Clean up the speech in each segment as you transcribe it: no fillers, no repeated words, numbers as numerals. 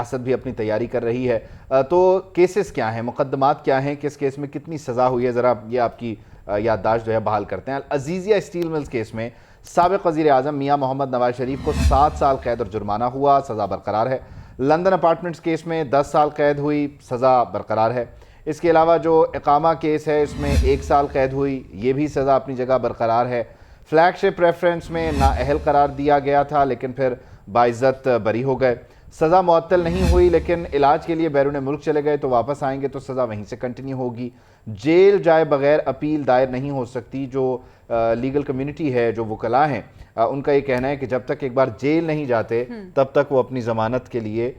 ریاست بھی اپنی تیاری کر رہی ہے. تو کیسز کیا ہیں, مقدمات کیا ہیں, کس کیس میں کتنی سزا ہوئی ہے, ذرا یہ آپ کی یادداشت جو ہے بحال کرتے ہیں. العزیزیہ اسٹیل ملز کیس میں سابق وزیر اعظم میاں محمد نواز شریف کو 7 سال قید اور جرمانہ ہوا, سزا برقرار ہے. لندن اپارٹمنٹس کیس میں 10 سال قید ہوئی, سزا برقرار ہے. اس کے علاوہ جو اقامہ کیس ہے اس میں 1 سال قید ہوئی, یہ بھی سزا اپنی جگہ برقرار ہے. فلیگ شپ ریفرنس میں نااہل قرار دیا گیا تھا لیکن پھر باعزت بری ہو گئے. سزا معطل نہیں ہوئی لیکن علاج کے لیے بیرون ملک چلے گئے, تو واپس آئیں گے تو سزا وہیں سے کنٹینیو ہوگی. جیل جائے بغیر اپیل دائر نہیں ہو سکتی. جو لیگل کمیونٹی ہے, جو وکلاء ہیں, ان کا یہ کہنا ہے کہ جب تک ایک بار جیل نہیں جاتے تب تک وہ اپنی ضمانت کے لیے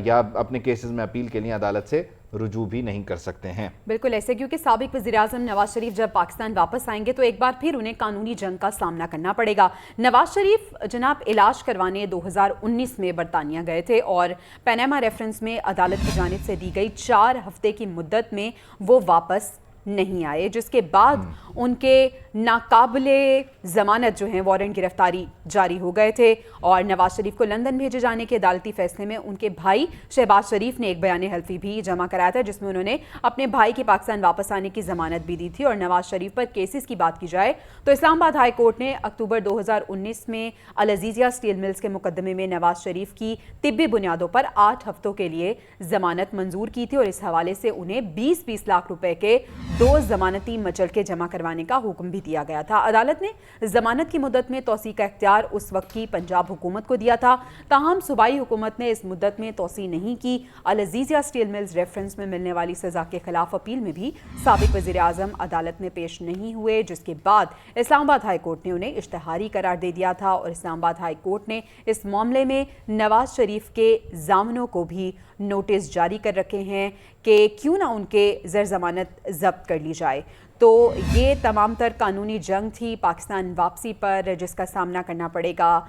یا اپنے کیسز میں اپیل کے لیے عدالت سے رجوع بھی نہیں کر سکتے ہیں. بالکل ایسے, کیونکہ سابق وزیراعظم نواز شریف جب پاکستان واپس آئیں گے تو ایک بار پھر انہیں قانونی جنگ کا سامنا کرنا پڑے گا. نواز شریف جناب علاج کروانے 2019 میں برطانیہ گئے تھے اور پیناما ریفرنس میں عدالت کی جانب سے دی گئی 4 ہفتے کی مدت میں وہ واپس نہیں آئے, جس کے بعد ان کے ناقابل ضمانت جو ہیں وارنٹ گرفتاری جاری ہو گئے تھے. اور نواز شریف کو لندن بھیجے جانے کے عدالتی فیصلے میں ان کے بھائی شہباز شریف نے ایک بیان حلفی بھی جمع کرایا تھا, جس میں انہوں نے اپنے بھائی کی پاکستان واپس آنے کی ضمانت بھی دی تھی. اور نواز شریف پر کیسز کی بات کی جائے تو اسلام آباد ہائی کورٹ نے اکتوبر 2019 میں العزیزیہ اسٹیل ملز کے مقدمے میں نواز شریف کی طبی بنیادوں پر 8 ہفتوں کے لیے ضمانت منظور کی تھی, اور اس حوالے سے انہیں 20-20 لاکھ روپے کے 2 ضمانتی مچلکے جمع کروانے کا حکم بھی دیا گیا تھا. عدالت نے ضمانت کی مدت میں توسیع کا اختیار اس وقت کی پنجاب حکومت کو دیا تھا, تاہم صوبائی حکومت نے اس مدت میں توسیع نہیں کی. العزیزیہ اسٹیل ملز ریفرنس میں ملنے والی سزا کے خلاف اپیل میں بھی سابق وزیر اعظم عدالت میں پیش نہیں ہوئے, جس کے بعد اسلام آباد ہائی کورٹ نے انہیں اشتہاری قرار دے دیا تھا. اور اسلام آباد ہائی کورٹ نے اس معاملے میں نواز شریف کے ضامنوں کو بھی نوٹس جاری کر رکھے ہیں کہ کیوں نہ ان کے زر ضمانت ضبط کر لی جائے. تو یہ تمام تر قانونی جنگ تھی پاکستان واپسی پر, جس کا سامنا کرنا پڑے گا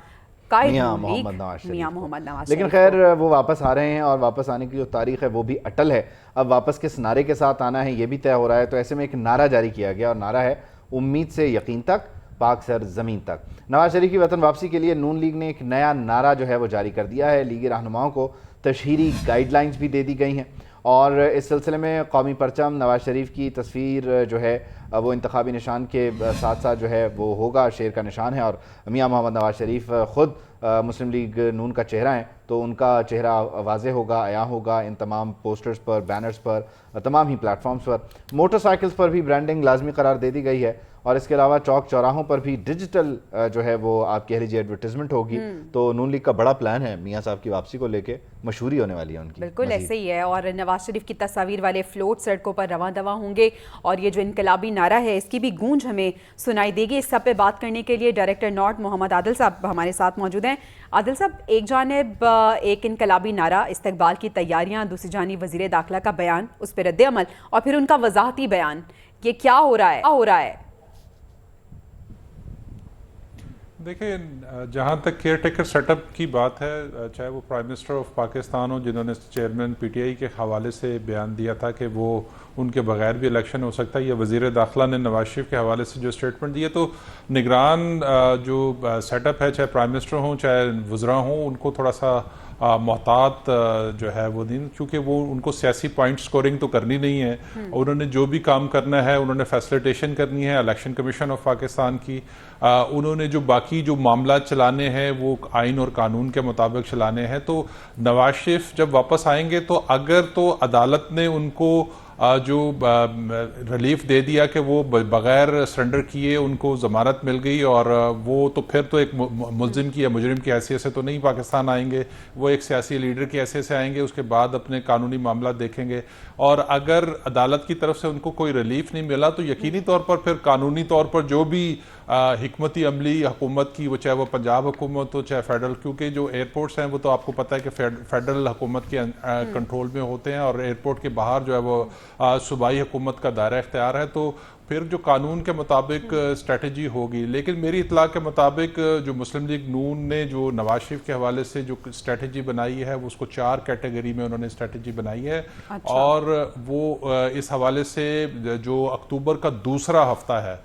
میاں محمد نواز شریف. لیکن خیر وہ واپس آ رہے ہیں اور واپس آنے کی جو تاریخ ہے وہ بھی اٹل ہے. اب واپس کس نعرے کے ساتھ آنا ہے یہ بھی طے ہو رہا ہے. تو ایسے میں ایک نعرہ جاری کیا گیا اور نعرہ ہے امید سے یقین تک, پاک سر زمین تک. نواز شریف کی وطن واپسی کے لیے نون لیگ نے ایک نیا نعرہ جو ہے وہ جاری کر دیا ہے. لیگی رہنماؤں کو تشہیری گائیڈ لائنز بھی دے دی گئی ہیں اور اس سلسلے میں قومی پرچم, نواز شریف کی تصویر جو ہے وہ انتخابی نشان کے ساتھ ساتھ جو ہے وہ ہوگا, شیر کا نشان ہے. اور میاں محمد نواز شریف خود مسلم لیگ نون کا چہرہ ہیں, تو ان کا چہرہ واضح ہوگا, عیاں ہوگا ان تمام پوسٹرز پر, بینرز پر, تمام ہی پلیٹ فارمز پر. موٹر سائیکلز پر بھی برانڈنگ لازمی قرار دے دی گئی ہے اور اس کے علاوہ چوک چوراہوں پر بھی ڈیجیٹل جو ہے وہ آپ کہہ لیجیے ایڈورٹیزمنٹ ہوگی. تو نون لیگ کا بڑا پلان ہے میاں صاحب کی واپسی کو لے کے, مشہوری ہونے والی ہے ان کی. بالکل ایسے ہی ہے. اور نواز شریف کی تصاویر والے فلوٹ سڑکوں پر رواں دواں ہوں گے اور یہ جو انقلابی نعرہ ہے اس کی بھی گونج ہمیں سنائی دے گی. اس سب پہ بات کرنے کے لیے ڈائریکٹر ناٹ محمد عادل صاحب ہمارے ساتھ موجود ہیں. عادل صاحب, ایک جانب ایک انقلابی نعرہ, استقبال کی تیاریاں, دوسری جانب وزیر داخلہ کا بیان, اس پہ رد عمل, اور پھر ان کا وضاحتی بیان, یہ کیا ہو رہا ہے؟ دیکھیں, جہاں تک کیئر ٹیکر سیٹ اپ کی بات ہے, چاہے وہ پرائم منسٹر آف پاکستان ہو جنہوں نے چیئرمین پی ٹی آئی کے حوالے سے بیان دیا تھا کہ وہ ان کے بغیر بھی الیکشن ہو سکتا ہے, یا وزیر داخلہ نے نواز شریف کے حوالے سے جو اسٹیٹمنٹ دیے, تو نگران جو سیٹ اپ ہے, چاہے پرائم منسٹر ہوں چاہے وزراء ہوں, ان کو تھوڑا سا محتاط جو ہے وہ دین, کیونکہ وہ ان کو سیاسی پوائنٹ سکورنگ تو کرنی نہیں ہے. انہوں نے جو بھی کام کرنا ہے انہوں نے فیسلیٹیشن کرنی ہے الیکشن کمیشن آف پاکستان کی. انہوں نے جو باقی جو معاملات چلانے ہیں وہ آئین اور قانون کے مطابق چلانے ہیں. تو نواز شریف جب واپس آئیں گے تو اگر تو عدالت نے ان کو جو ریلیف دے دیا کہ وہ بغیر سرنڈر کیے ان کو ضمانت مل گئی, اور وہ تو پھر تو ایک ملزم کی یا مجرم کی حیثیت سے تو نہیں پاکستان آئیں گے, وہ ایک سیاسی لیڈر کی حیثیت سے آئیں گے, اس کے بعد اپنے قانونی معاملات دیکھیں گے. اور اگر عدالت کی طرف سے ان کو کوئی ریلیف نہیں ملا تو یقینی طور پر پھر قانونی طور پر جو بھی حکمتی عملی حکومت کی, وہ چاہے وہ پنجاب حکومت ہو چاہے فیڈرل, کیونکہ جو ایئرپورٹس ہیں وہ تو آپ کو پتہ ہے کہ فیڈرل حکومت کے کنٹرول میں ہوتے ہیں, اور ایئرپورٹ کے باہر جو ہے وہ صوبائی حکومت کا دائرہ اختیار ہے. تو پھر جو قانون کے مطابق اسٹریٹجی ہوگی. لیکن میری اطلاع کے مطابق جو مسلم لیگ نون نے جو نواز شریف کے حوالے سے جو اسٹریٹجی بنائی ہے, وہ اس کو 4 کیٹیگری میں انہوں نے اسٹریٹجی بنائی ہے. اور وہ اس حوالے سے جو اکتوبر کا دوسرا ہفتہ ہے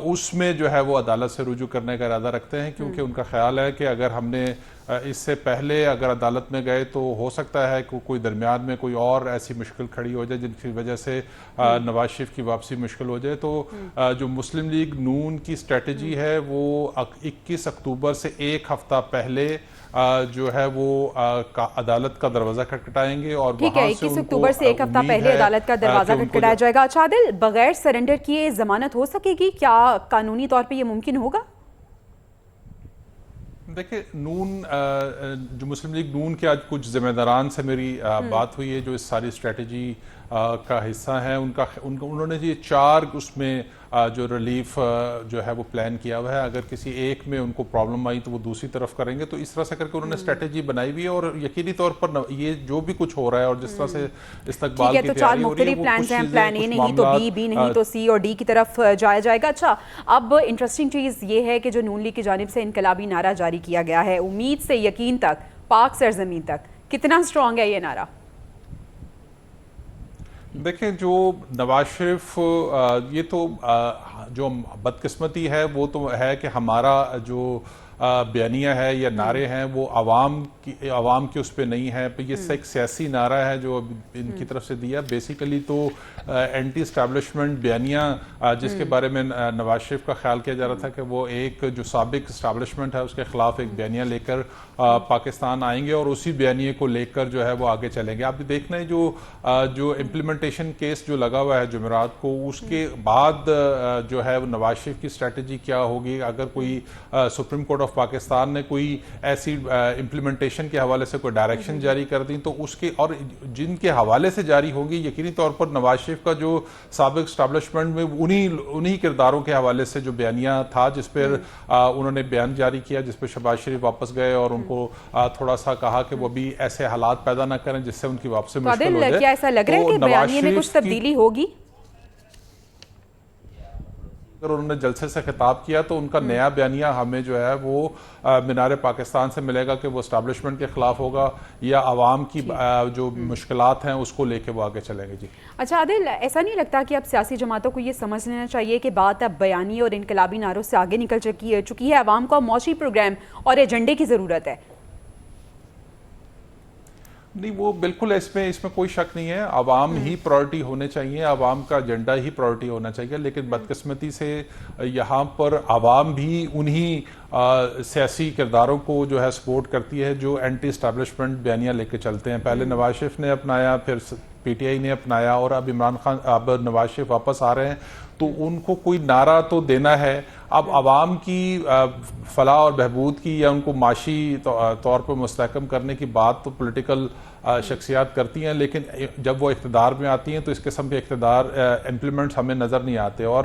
اس میں جو ہے وہ عدالت سے رجوع کرنے کا ارادہ رکھتے ہیں, کیونکہ ان کا خیال ہے کہ اگر ہم نے اس سے پہلے اگر عدالت میں گئے تو ہو سکتا ہے کہ کوئی درمیان میں کوئی اور ایسی مشکل کھڑی ہو جائے جن کی وجہ سے نواز شریف کی واپسی مشکل ہو جائے. تو جو مسلم لیگ نون کی اسٹریٹجی ہے وہ 21 اکتوبر سے ایک ہفتہ پہلے جو ہے وہ عدالت کا دروازہ کھٹکھٹائیں گے اور ٹھیک ہے. 21 اکتوبر سے ایک ہفتہ پہلے عدالت کا دروازہ کھٹکھٹایا جائے گا. اچھا عادل، بغیر سرنڈر کیے ضمانت ہو سکے گی؟ کیا قانونی طور پہ یہ ممکن ہوگا؟ دیکھیں، نون جو مسلم لیگ نون کے آج کچھ ذمہ داران سے میری بات ہوئی ہے جو اس ساری اسٹریٹجی کا حصہ ہیں. انہوں نے یہ 4 اس میں جو ریلیف جو ہے وہ پلان کیا ہوا ہے. اگر کسی ایک میں ان کو پرابلم آئی تو وہ دوسری طرف کریں گے. تو اس طرح سے کر کے انہوں نے اسٹریٹجی بنائی ہوئی ہے اور یقینی طور پر یہ جو بھی کچھ ہو رہا ہے اور جس طرح سے استقبال کی تیاری ہو رہی ہے، وہ کچھ چیزیں، پلان اے نہیں تو بی نہیں تو سی اور ڈی کی طرف جایا جائے گا. اچھا، اب انٹرسٹنگ چیز یہ ہے کہ جو نون لیگ کی جانب سے انقلابی نعرہ جاری کیا گیا ہے، امید سے یقین تک، پاک سرزمین تک، کتنا اسٹرانگ ہے یہ نعرہ؟ دیکھیں، جو نواز شریف، یہ تو جو بدقسمتی ہے وہ تو ہے کہ ہمارا جو بیانیہ ہے یا نعرے ہیں وہ عوام کی اس پہ نہیں ہے. یہ ایک سیاسی نعرہ ہے جو ان کی طرف سے دیا. بیسیکلی تو اینٹی اسٹیبلشمنٹ بیانیہ جس کے بارے میں نواز شریف کا خیال کیا جا رہا تھا کہ وہ ایک جو سابق اسٹیبلشمنٹ ہے اس کے خلاف ایک بیانیہ لے کر پاکستان آئیں گے اور اسی بیانیے کو لے کر جو ہے وہ آگے چلیں گے. آپ دیکھنا ہے جو امپلیمنٹیشن کیس جو لگا ہوا ہے جمعرات کو، اس کے بعد جو ہے نواز شریف کی اسٹریٹجی کیا ہوگی. اگر کوئی سپریم کورٹ آف پاکستان نے کوئی ایسی امپلیمنٹیشن کے حوالے سے کوئی ڈائریکشن جاری کر دی تو اس کے اور جن کے حوالے سے جاری ہوگی، یقینی طور پر نواز شریف کا جو سابق اسٹیبلشمنٹ میں انہی کرداروں کے حوالے سے جو بیانیہ تھا جس پر انہوں نے بیان جاری کیا، جس پہ شہباز شریف واپس گئے اور ان کو تھوڑا سا کہا کہ وہ بھی ایسے حالات پیدا نہ کریں جس سے ان کی واپسی مشکل ہو جائے. کیا ایسا لگ رہا ہے کہ بیانیے میں کچھ تبدیلی ہوگی؟ اگر انہوں نے جلسے سے خطاب کیا تو ان کا نیا بیانیہ ہمیں جو ہے وہ مینار پاکستان سے ملے گا کہ وہ اسٹیبلشمنٹ کے خلاف ہوگا یا عوام کی جو مشکلات ہیں اس کو لے کے وہ آگے چلیں گے. جی اچھا عادل، ایسا نہیں لگتا کہ اب سیاسی جماعتوں کو یہ سمجھ لینا چاہیے کہ بات اب بیانی اور انقلابی نعروں سے آگے نکل چکی ہے، عوام کو معاشی پروگرام اور ایجنڈے کی ضرورت ہے؟ نہیں، وہ بالکل اس میں کوئی شک نہیں ہے. عوام ہی پرائرٹی ہونے چاہیے، عوام کا ایجنڈا ہی پرائرٹی ہونا چاہیے. لیکن بدقسمتی سے یہاں پر عوام بھی انہی سیاسی کرداروں کو جو ہے سپورٹ کرتی ہے جو اینٹی اسٹیبلشمنٹ بیانیہ لے کے چلتے ہیں. پہلے نواز شریف نے اپنایا، پھر پی ٹی آئی نے اپنایا اور اب نواز شریف واپس آ رہے ہیں تو ان کو کوئی نعرہ تو دینا ہے. اب عوام کی فلاح اور بہبود کی یا ان کو معاشی طور پر مستحکم کرنے کی بات تو پولیٹیکل شخصیات کرتی ہیں، لیکن جب وہ اقتدار میں آتی ہیں تو اس قسم کے اقتدار امپلیمنٹس ہمیں نظر نہیں آتے. اور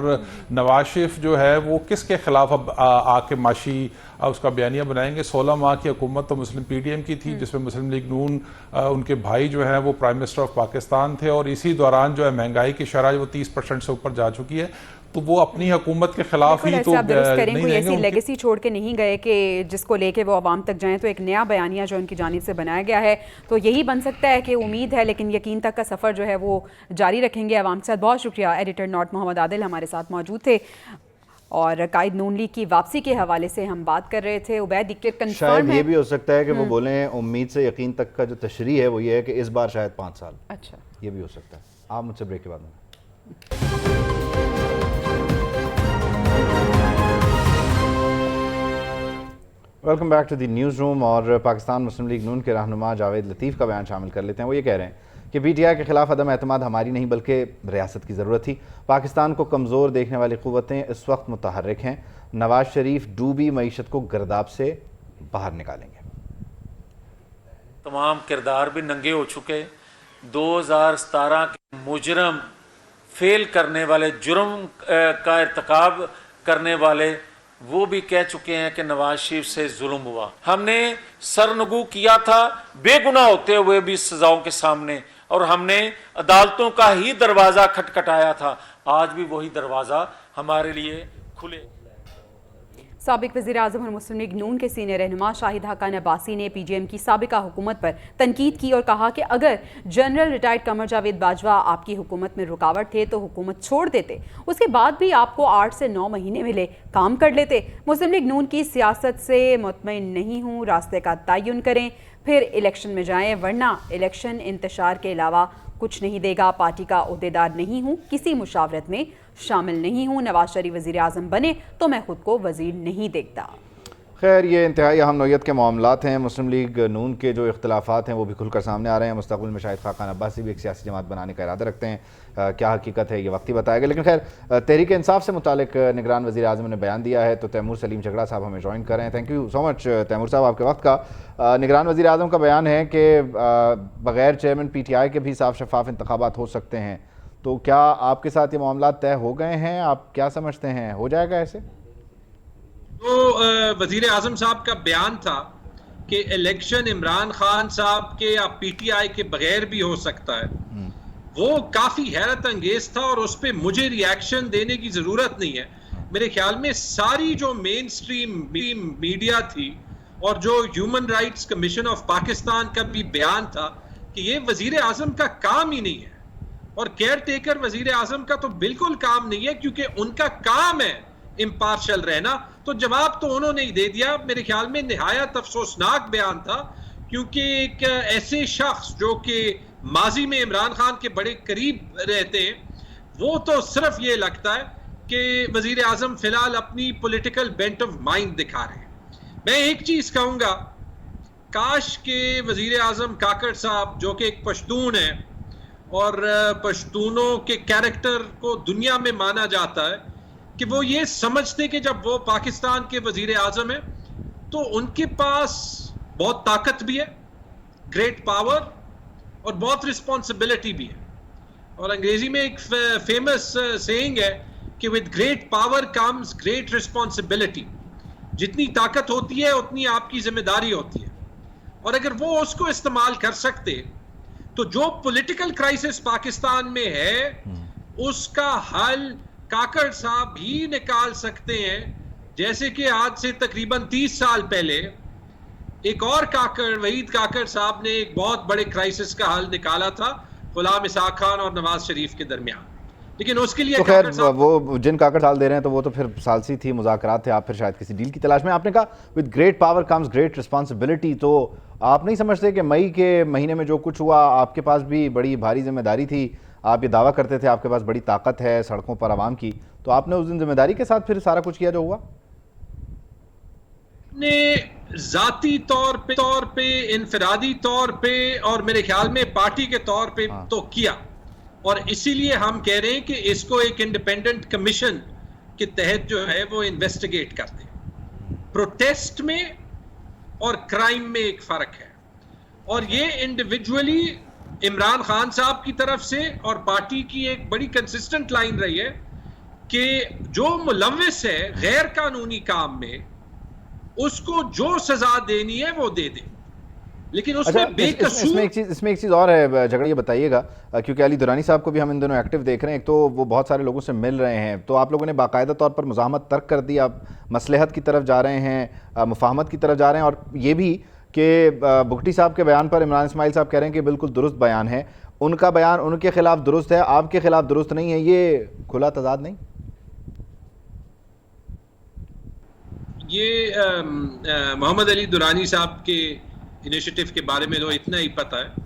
نواز شریف جو ہے وہ کس کے خلاف اب آ کے معاشی اس کا بیانیہ بنائیں گے؟ 16 ماہ کی حکومت تو مسلم پی ڈی ایم کی تھی جس میں مسلم لیگ نون ان کے بھائی جو ہیں وہ پرائم منسٹر آف پاکستان تھے اور اسی دوران جو ہے مہنگائی کی شرح وہ 30% سے اوپر جا چکی ہے. تو وہ اپنی حکومت کے خلاف ہی تو کوئی ایسی لیگیسی چھوڑ کے نہیں گئے کہ جس کو لے کے وہ عوام تک جائیں. تو ایک نیا بیانیہ جو ان کی جانب سے بنایا گیا ہے تو یہی بن سکتا ہے کہ امید ہے، لیکن یقین تک کا سفر جو ہے وہ جاری رکھیں گے عوام کے ساتھ. بہت شکریہ. ایڈیٹر ناٹ محمد عادل ہمارے ساتھ موجود تھے اور قائد نون لیگ کی واپسی کے حوالے سے ہم بات کر رہے تھے. عبید شاید یہ بھی ہو سکتا ہے کہ وہ بولیں امید سے یقین تک کا جو تشریح ہے وہ یہ ہے کہ اس بار شاید 5 سال. اچھا، یہ بھی ہو سکتا ہے. آپ مجھ سے بریک کے بعد میں welcome back to the newsroom. اور پاکستان مسلم لیگ نون کے رہنما جاوید لطیف کا بیان شامل کر لیتے ہیں. وہ یہ کہہ رہے ہیں کہ پی ٹی آئی کے خلاف عدم اعتماد ہماری نہیں بلکہ ریاست کی ضرورت تھی. پاکستان کو کمزور دیکھنے والی قوتیں اس وقت متحرک ہیں. نواز شریف ڈوبی معیشت کو گرداب سے باہر نکالیں گے. تمام کردار بھی ننگے ہو چکے. 2017 کے مجرم فیل کرنے والے، جرم کا ارتکاب کرنے والے وہ بھی کہہ چکے ہیں کہ نواز شریف سے ظلم ہوا. ہم نے سرنگو کیا تھا بے گناہ ہوتے ہوئے بھی سزاؤں کے سامنے، اور ہم نے عدالتوں کا ہی دروازہ کھٹکھٹایا تھا. آج بھی وہی دروازہ ہمارے لیے کھلے. سابق وزیر اعظم اور مسلم لیگ نون کے سینئر رہنما شاہد حقان عباسی نے پی ڈی ایم کی سابقہ حکومت پر تنقید کی اور کہا کہ اگر جنرل ریٹائرڈ قمر جاوید باجوہ آپ کی حکومت میں رکاوٹ تھے تو حکومت چھوڑ دیتے، اس کے بعد بھی آپ کو 8 سے 9 مہینے ملے، کام کر لیتے۔ مسلم لیگ نون کی سیاست سے مطمئن نہیں ہوں، راستے کا تعین کریں پھر الیکشن میں جائیں، ورنہ الیکشن انتشار کے علاوہ کچھ نہیں دے گا۔ پارٹی کا عہدیدار نہیں ہوں، کسی مشاورت میں شامل نہیں ہوں، نواز شریف وزیر اعظم بنے تو میں خود کو وزیر نہیں دیکھتا۔ خیر، یہ انتہائی اہم نوعیت کے معاملات ہیں۔ مسلم لیگ نون کے جو اختلافات ہیں وہ بھی کھل کر سامنے آ رہے ہیں۔ مستقبل میں شاہد خاقان عباسی بھی ایک سیاسی جماعت بنانے کا ارادہ رکھتے ہیں، کیا حقیقت ہے یہ وقت ہی بتائے گا۔ لیکن خیر، تحریک انصاف سے متعلق نگران وزیر اعظم نے بیان دیا ہے، تو تیمور سلیم جھگڑا صاحب ہمیں جوائن کر رہے ہیں۔ Thank you so much Taimur sahib آپ کے وقت کا۔ نگران وزیر اعظم کا بیان ہے کہ بغیر چیئرمین پی ٹی آئی کے بھی صاف شفاف انتخابات ہو سکتے ہیں، تو کیا آپ کے ساتھ یہ معاملات طے ہو گئے ہیں؟ آپ کیا سمجھتے ہیں، ہو جائے گا ایسے؟ تو وزیر اعظم صاحب کا بیان تھا کہ الیکشن عمران خان صاحب کے یا پی ٹی آئی کے بغیر بھی ہو سکتا ہے، وہ کافی حیرت انگیز تھا اور اس پہ مجھے ری ایکشن دینے کی ضرورت نہیں ہے۔ میرے خیال میں ساری جو مین سٹریم میڈیا تھی اور جو human rights commission of Pakistan کا بھی بیان تھا کہ یہ وزیر اعظم کا کام ہی نہیں ہے، اور کیئر ٹیکر وزیر اعظم کا تو بالکل کام نہیں ہے، کیونکہ ان کا کام ہے امپارشل رہنا۔ تو جواب تو انہوں نے ہی دے دیا۔ میرے خیال میں نہایت افسوسناک بیان تھا، کیونکہ ایک ایسے شخص جو کہ ماضی میں عمران خان کے بڑے قریب رہتے ہیں، وہ تو صرف یہ لگتا ہے کہ وزیر اعظم فی الحال اپنی پولیٹیکل بینٹ آف مائنڈ دکھا رہے ہیں۔ میں ایک چیز کہوں گا، کاش کہ وزیر اعظم کاکڑ صاحب جو کہ ایک پشتون ہے اور پشتونوں کے کیریکٹر کو دنیا میں مانا جاتا ہے، کہ وہ یہ سمجھتے کہ جب وہ پاکستان کے وزیر اعظم ہیں تو ان کے پاس بہت طاقت بھی ہے، گریٹ پاور، اور بہت رسپانسبلٹی بھی ہے۔ اور انگریزی میں ایک فیمس سیئنگ ہے کہ with great power comes great responsibility۔ جتنی طاقت ہوتی ہے اتنی آپ کی ذمہ داری ہوتی ہے، اور اگر وہ اس کو استعمال کر سکتے تو جو پولیٹیکل کرائسس پاکستان میں ہے اس کا حل کاکڑ صاحب ہی نکال سکتے ہیں۔ جیسے کہ آج سے تقریباً 30 سال پہلے ایک اور کاکڑ، وحید کاکڑ صاحب نے ایک بہت بڑے کرائسس کا حل نکالا تھا غلام اسحاق خان اور نواز شریف کے درمیان، لیکن اس کے لیے تو خیر وہ جن کاکڑ سال دے رہے ہیں تو وہ تو پھر ثالثی تھی، مذاکرات تھے، آپ پھر شاید کسی ڈیل کی تلاش میں۔ آپ نے کہا with great power comes great responsibility، تو آپ نہیں سمجھتے کہ مئی کے مہینے میں جو کچھ ہوا آپ کے پاس بھی بڑی بھاری ذمہ داری تھی؟ آپ یہ دعویٰ کرتے تھے آپ کے پاس بڑی طاقت ہے سڑکوں پر عوام کی، تو آپ نے اس دن ذمہ داری کے ساتھ پھر سارا کچھ کیا جو ہوا؟ نے ذاتی طور پہ انفرادی طور پہ اور میرے خیال میں پارٹی کے طور پہ تو کیا، اور اسی لیے ہم کہہ رہے ہیں کہ اس کو ایک انڈیپینڈنٹ کمیشن کے تحت جو ہے وہ انویسٹیگیٹ کرتے ہیں۔ پروٹیسٹ میں اور کرائم میں ایک فرق ہے، اور یہ انڈیویجولی عمران خان صاحب کی طرف سے اور پارٹی کی ایک بڑی کنسسٹنٹ لائن رہی ہے کہ جو ملوث ہے غیر قانونی کام میں اس کو جو سزا دینی ہے وہ دے دے، لیکن اس میں بے قصور۔ اس میں ایک چیز اور ہے جھگڑا، یہ بتائیے گا کیونکہ علی درانی صاحب کو بھی ہم ان دنوں ایکٹیو دیکھ رہے ہیں، ایک تو وہ بہت سارے لوگوں سے مل رہے ہیں، تو آپ لوگوں نے باقاعدہ طور پر مزاحمت ترک کر دی، آپ مصلحت کی طرف جا رہے ہیں، مفاہمت کی طرف جا رہے ہیں، اور یہ بھی کہ بگٹی صاحب کے بیان پر عمران اسماعیل صاحب کہہ رہے ہیں کہ بالکل درست بیان ہے، ان کا بیان ان کے خلاف درست ہے، آپ کے خلاف درست نہیں ہے، یہ کھلا تضاد نہیں؟ یہ محمد علی درانی صاحب کے انیشیٹو کے بارے میں تو اتنا ہی پتہ ہے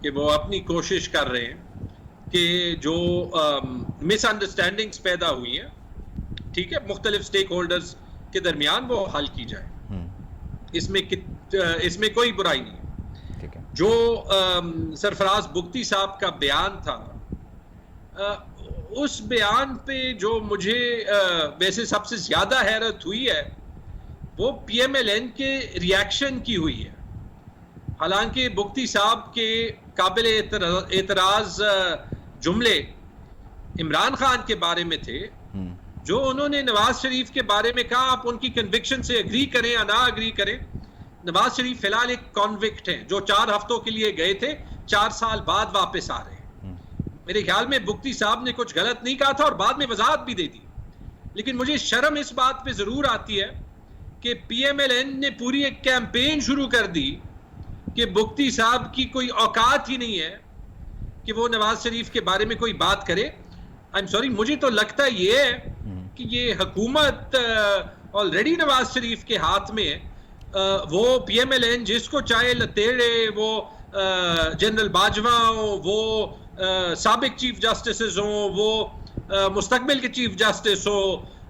کہ وہ اپنی کوشش کر رہے ہیں کہ جو مس انڈرسٹینڈنگز پیدا ہوئی ہیں، ٹھیک ہے، مختلف سٹیک ہولڈرز کے درمیان وہ حل کی جائے، اس میں کوئی برائی نہیں۔ جو سرفراز بگٹی صاحب کا بیان تھا، اس بیان پہ جو مجھے ویسے سب سے زیادہ حیرت ہوئی ہے وہ پی ایم ایل این کے ریاکشن کی ہوئی ہے۔ حالانکہ بگٹی صاحب کے قابل اعتراض جملے عمران خان کے بارے میں تھے، جو انہوں نے نواز شریف کے بارے میں کہا، آپ ان کی کنوکشن سے اگری کریں یا نہ اگری کریں، نواز شریف فی الحال ایک کانوکٹ ہیں جو 4 ہفتوں کے لیے گئے تھے، 4 سال بعد واپس آ رہے ہیں۔ میرے خیال میں بگٹی صاحب نے کچھ غلط نہیں کہا تھا اور بعد میں وضاحت بھی دے دی، لیکن مجھے شرم اس بات پہ ضرور آتی ہے کہ پی ایم ایل این نے پوری ایک کیمپین شروع کر دی کہ بگٹی صاحب کی کوئی اوقات ہی نہیں ہے کہ وہ نواز شریف کے بارے میں کوئی بات کرے. I'm sorry, مجھے تو لگتا یہ ہے کہ یہ حکومت آلریڈی نواز شریف کے ہاتھ میں ہے. وہ پی ایم ایل این جس کو چاہے لتیڑے, وہ جنرل باجوہ ہوں, وہ سابق چیف جسٹسز ہوں, وہ مستقبل کے چیف جسٹس ہو,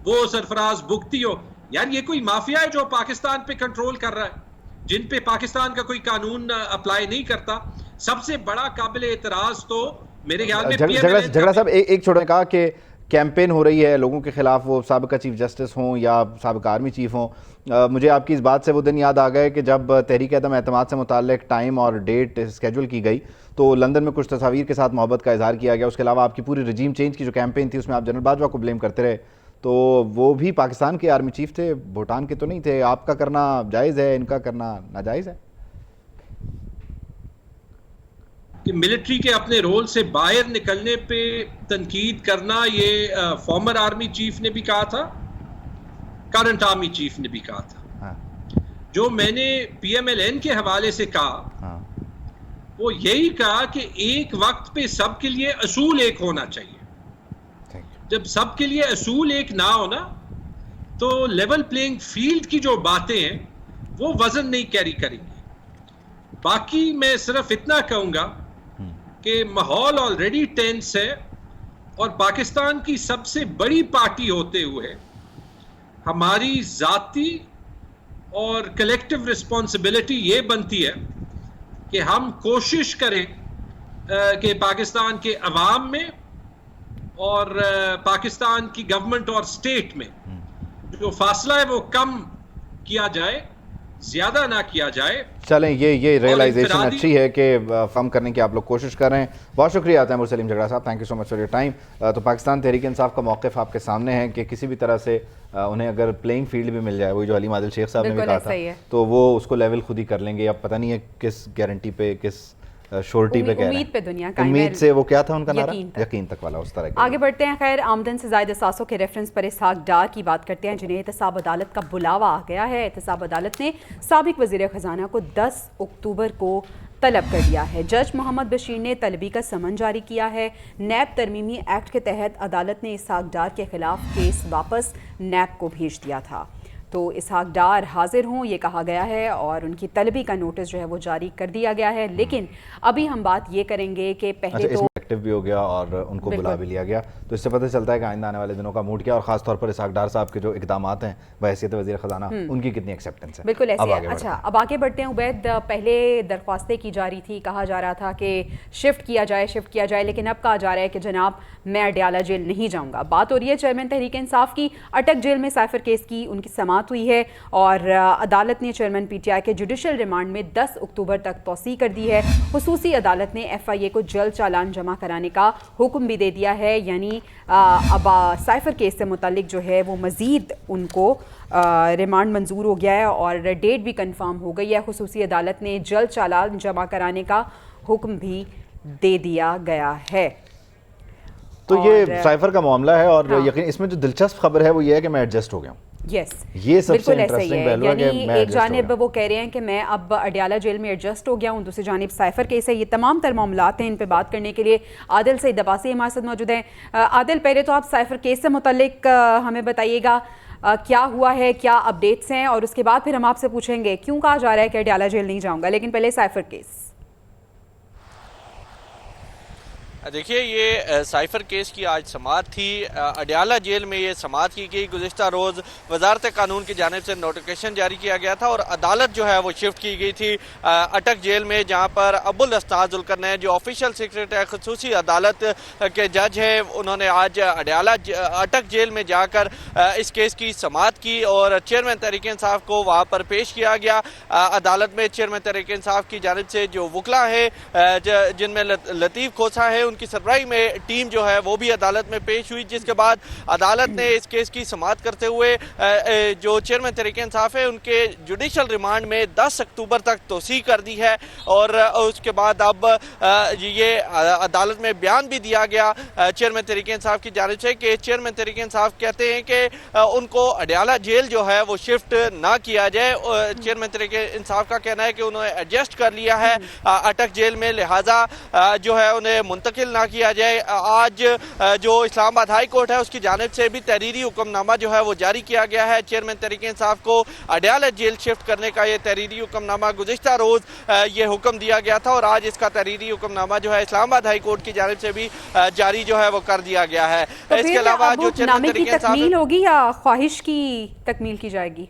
وہ سرفراز بگٹی ہو. یار یہ کوئی مافیا ہے جو پاکستان پہ کنٹرول کر رہا ہے, جن پہ پاکستان کا کوئی قانون اپلائی نہیں کرتا. سب سے بڑا قابل اعتراض تو میرے خیال میں جھگڑا صاحب ایک چھوڑے نے کہا کہ کیمپین ہو رہی ہے لوگوں کے خلاف, وہ سابقہ چیف جسٹس ہوں یا سابقہ آرمی چیف ہوں. مجھے آپ کی اس بات سے وہ دن یاد آ گئے کہ جب تحریک عدم اعتماد سے متعلق ٹائم اور ڈیٹ اسکیجول کی گئی تو لندن میں کچھ تصاویر کے ساتھ محبت کا اظہار کیا گیا. اس کے علاوہ آپ کی پوری رجیم چینج کی جو کیمپین تھی اس میں آپ جنرل باجوہ کو بلیم کرتے رہے, تو وہ بھی پاکستان کے آرمی چیف تھے, بھوٹان کے تو نہیں تھے. آپ کا کرنا جائز ہے, ان کا کرنا ناجائز ہے؟ کہ ملٹری کے اپنے رول سے باہر نکلنے پہ تنقید کرنا, یہ فارمر آرمی چیف نے بھی کہا تھا, کرنٹ آرمی چیف نے بھی کہا تھا. جو میں نے پی ایم ایل این کے حوالے سے کہا وہ یہی کہا کہ ایک وقت پہ سب کے لیے اصول ایک ہونا چاہیے. جب سب کے لیے اصول ایک نہ ہونا تو لیول پلینگ فیلڈ کی جو باتیں ہیں وہ وزن نہیں کیری کریں گی. باقی میں صرف اتنا کہوں گا کہ ماحول آلریڈی ٹینس ہے, اور پاکستان کی سب سے بڑی پارٹی ہوتے ہوئے ہماری ذاتی اور کلیکٹیو رسپانسبلٹی یہ بنتی ہے کہ ہم کوشش کریں کہ پاکستان کے عوام میں اور پاکستان کی گورنمنٹ اور اسٹیٹ میں جو فاصلہ ہے وہ کم کیا جائے, زیادہ نہ کیا جائے. چلیں یہ ریئلائزیشن اچھی ہے کہ فہم کرنے کی آپ لوگ کوشش کر رہے ہیں. بہت شکریہ تیمور سلیم جھگڑا صاحب, thank you so much for your time. تو پاکستان تحریک انصاف کا موقف آپ کے سامنے ہے کہ کسی بھی طرح سے انہیں اگر پلینگ فیلڈ بھی مل جائے, وہی جو علیم عادل شیخ صاحب نے بھی کہا تھا, تو وہ اس کو لیول خود ہی کر لیں گے. اب پتہ نہیں ہے کس گارنٹی پہ, کس شورٹی پہ کہہ رہے ہیں, امید سے, وہ کیا تھا ان کا نعرہ, یقین تک والا, اس طرح. آگے بڑھتے ہیں. خیر, آمدن سے زائد اثاثوں کے ریفرنس پر اسحاق ڈار کی بات کرتے ہیں جنہیں احتساب عدالت کا بلاوا آ گیا ہے. احتساب عدالت نے سابق وزیر خزانہ کو 10 اکتوبر کو طلب کر دیا ہے. جج محمد بشیر نے طلبی کا سمن جاری کیا ہے. نیب ترمیمی ایکٹ کے تحت عدالت نے اسحاق ڈار کے خلاف کیس واپس نیب کو بھیج دیا تھا. تو اسحاق ڈار حاضر ہوں یہ کہا گیا ہے اور ان کی طلبی کا نوٹس جو ہے وہ جاری کر دیا گیا ہے. لیکن ابھی ہم بات یہ کریں گے کہ پہلے تو ایکٹیو بھی ہو گیا اور ان کو بلا بھی لیا گیا, تو اس سے پتہ چلتا ہے کہ آئندہ آنے والے دنوں کا موڈ کیا, اور خاص طور پر اسحاق ڈار صاحب کے جو اقدامات ہیں بحیثیت وزیر خزانہ ان کی کتنی ایکسیپٹنس ہے. بالکل ایسے ہے. اچھا, اب آگے بڑھتے ہیں. عبید, پہلے درخواستیں کی جا رہی تھی, کہا جا رہا تھا کہ شفٹ کیا جائے, لیکن اب کہا جا رہا ہے کہ جناب میں اڈیالہ جیل نہیں جاؤں گا. بات ہو رہی ہے چیئرمین تحریک انصاف کی. اٹک جیل میں سائفر کیس کی ان کی سماعت ہوئی ہے اور عدالت نے چیئرمین پی ٹی آئی کے جوڈیشل ریمانڈ میں 10 اکتوبر تک توسیع کر دی ہے. خصوصی عدالت نے ایف آئی اے کو جلد چالان جمع کرانے کا حکم بھی دے دیا ہے. یعنی اب سائفر کیس سے متعلق جو ہے وہ مزید ان کو ریمانڈ منظور ہو گیا ہے اور ڈیٹ بھی کنفرم ہو گئی ہے. خصوصی عدالت نے جلد چالان جمع کرانے کا حکم بھی دے دیا گیا ہے. تو یہ سائفر کا معاملہ ہے, اور یقین اس میں جو دلچسپ خبر ہے وہ یہ ہے کہ میں ایڈجسٹ ہو گیا ہوں. یس, یہ سب سے انٹرسٹنگ پہلو ہے کہ میں ایک جانب وہ کہہ رہے ہیں کہ میں اب اڈیالہ جیل میں ایڈجسٹ ہو گیا ہوں, دوسری جانب سائفر کیس ہے. یہ تمام تر معاملات ہیں, ان پہ بات کرنے کے لیے عادل سعید عباسی ہمارے ساتھ موجود ہیں. عادل, پہلے تو آپ سائفر کیس سے متعلق ہمیں بتائیے گا کیا ہوا ہے, کیا اپڈیٹس ہیں, اور اس کے بعد پھر ہم آپ سے پوچھیں گے کیوں کہا جا رہا ہے کہ اڈیالہ جیل نہیں جاؤں گا. لیکن پہلے سائفر کیس. دیکھیے, یہ سائفر کیس کی آج سماعت تھی. اڈیالہ جیل میں یہ سماعت کی گئی. گزشتہ روز وزارت قانون کی جانب سے نوٹیفیکیشن جاری کیا گیا تھا اور عدالت جو ہے وہ شفٹ کی گئی تھی اٹک جیل میں, جہاں پر ابو الاسطیٰ ذوالقرنین جو آفیشیل سیکریٹری خصوصی عدالت کے جج ہیں, انہوں نے آج اٹک جیل میں جا کر اس کیس کی سماعت کی اور چیئرمین تحریک انصاف کو وہاں پر پیش کیا گیا. عدالت میں چیئرمین تحریک انصاف کی جانب سے جو وکلا ہیں جن میں لطیف کھوسا ہے, ان کی سربراہی میں ٹیم جو ہے وہ بھی عدالت میں پیش ہوئی، جس کے بعد عدالت نے اس کیس کی سماعت کرتے ہوئے جو چیئرمین تحریک انصاف ہے ان کے جوڈیشل ریمانڈ میں 10 اکتوبر تک توسیع کر دی ہے، اور اس کے بعد اب یہ عدالت میں بیان بھی دیا گیا چیئرمین تحریک انصاف کی جانب سے کہ چیئرمین تحریک انصاف کہتے ہیں کہ ان کو اڈیالہ جیل جو ہے وہ شفٹ نہ کیا جائے۔ چیئرمین تحریک انصاف کا کہنا ہے کہ انہوں نے ایڈجسٹ کر لیا ہے اٹک جیل میں، لہٰذا جو ہے انہیں منتقل نہ کیا جائے۔ آج جو اسلام آباد ہائی کورٹ ہے اس کی جانب سے بھی تحریری حکم نامہ جو ہے وہ جاری کیا گیا ہے۔ چیئرمین تحریک انصاف کو اڈیالہ جیل شفٹ کرنے کا یہ تحریری حکم نامہ گزشتہ روز یہ حکم دیا گیا تھا، اور آج اس کا تحریری حکم نامہ جو ہے اسلام آباد ہائی کورٹ کی جانب سے بھی جاری جو ہے وہ کر دیا گیا ہے۔ اس کے علاوہ جو چیئرمین تحریک انصاف تکمیل ہوگی یا خواہش کی تکمیل کی جائے گی؟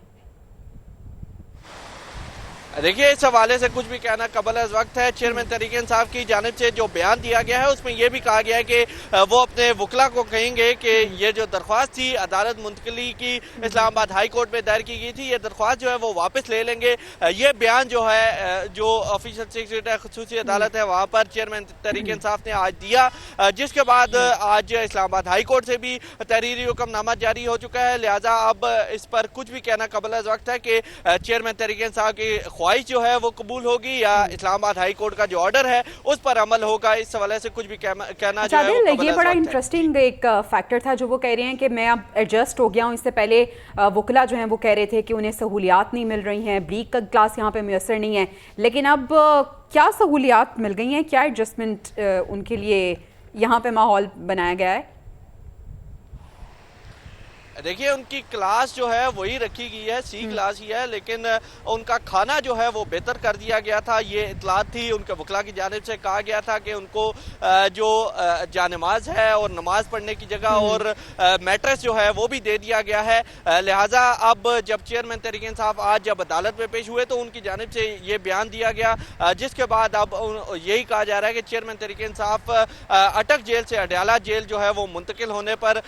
دیکھیے اس حوالے سے کچھ بھی کہنا قبل از وقت ہے۔ چیئرمین تحریک انصاف کی جانب سے جو بیان دیا گیا ہے اس میں یہ بھی کہا گیا ہے کہ وہ اپنے وکلا کو کہیں گے کہ یہ جو درخواست تھی عدالت منتقلی کی اسلام آباد ہائی کورٹ میں دائر کی گئی تھی، یہ درخواست جو ہے وہ واپس لے لیں گے۔ یہ بیان جو ہے جو آفیشل سیکریٹری خصوصی عدالت ہے وہاں پر چیئرمین تحریک انصاف نے آج دیا، جس کے بعد آج اسلام آباد ہائی کورٹ سے بھی تحریری حکم نامہ جاری ہو چکا ہے، لہٰذا اب اس پر کچھ بھی کہنا قبل از وقت ہے کہ چیئرمین تحریک انصاف کی خواہش جو ہے وہ قبول ہوگی یا اسلام آباد ہائی کورٹ کا جو آرڈر ہے اس پر عمل ہوگا۔ اس حوالے سے کچھ بھی کہنا جو ہے یہ بڑا انٹرسٹنگ ایک فیکٹر تھا جو وہ کہہ رہے ہیں کہ میں اب ایڈجسٹ ہو گیا ہوں۔ اس سے پہلے وکلا جو ہیں وہ کہہ رہے تھے کہ انہیں سہولیات نہیں مل رہی ہیں، بریک کا کلاس یہاں پہ میسر نہیں ہے، لیکن اب کیا سہولیات مل گئی ہیں؟ کیا ایڈجسٹمنٹ ان کے لیے یہاں پہ ماحول بنایا گیا ہے؟ دیکھیے ان کی کلاس جو ہے وہی رکھی گئی ہے، سی کلاس ہی ہے، لیکن ان کا کھانا جو ہے وہ بہتر کر دیا گیا تھا۔ یہ اطلاعات تھی ان کے وکلا کی جانب سے، کہا گیا تھا کہ ان کو جو جانماز ہے اور نماز پڑھنے کی جگہ اور میٹرس جو ہے وہ بھی دے دیا گیا ہے۔ لہٰذا اب جب چیئرمین تحریک انصاف آج جب عدالت میں پیش ہوئے تو ان کی جانب سے یہ بیان دیا گیا، جس کے بعد اب یہی کہا جا رہا ہے کہ چیئرمین تحریک انصاف اٹک جیل سے اڈیالہ جیل جو ہے وہ منتقل ہونے پر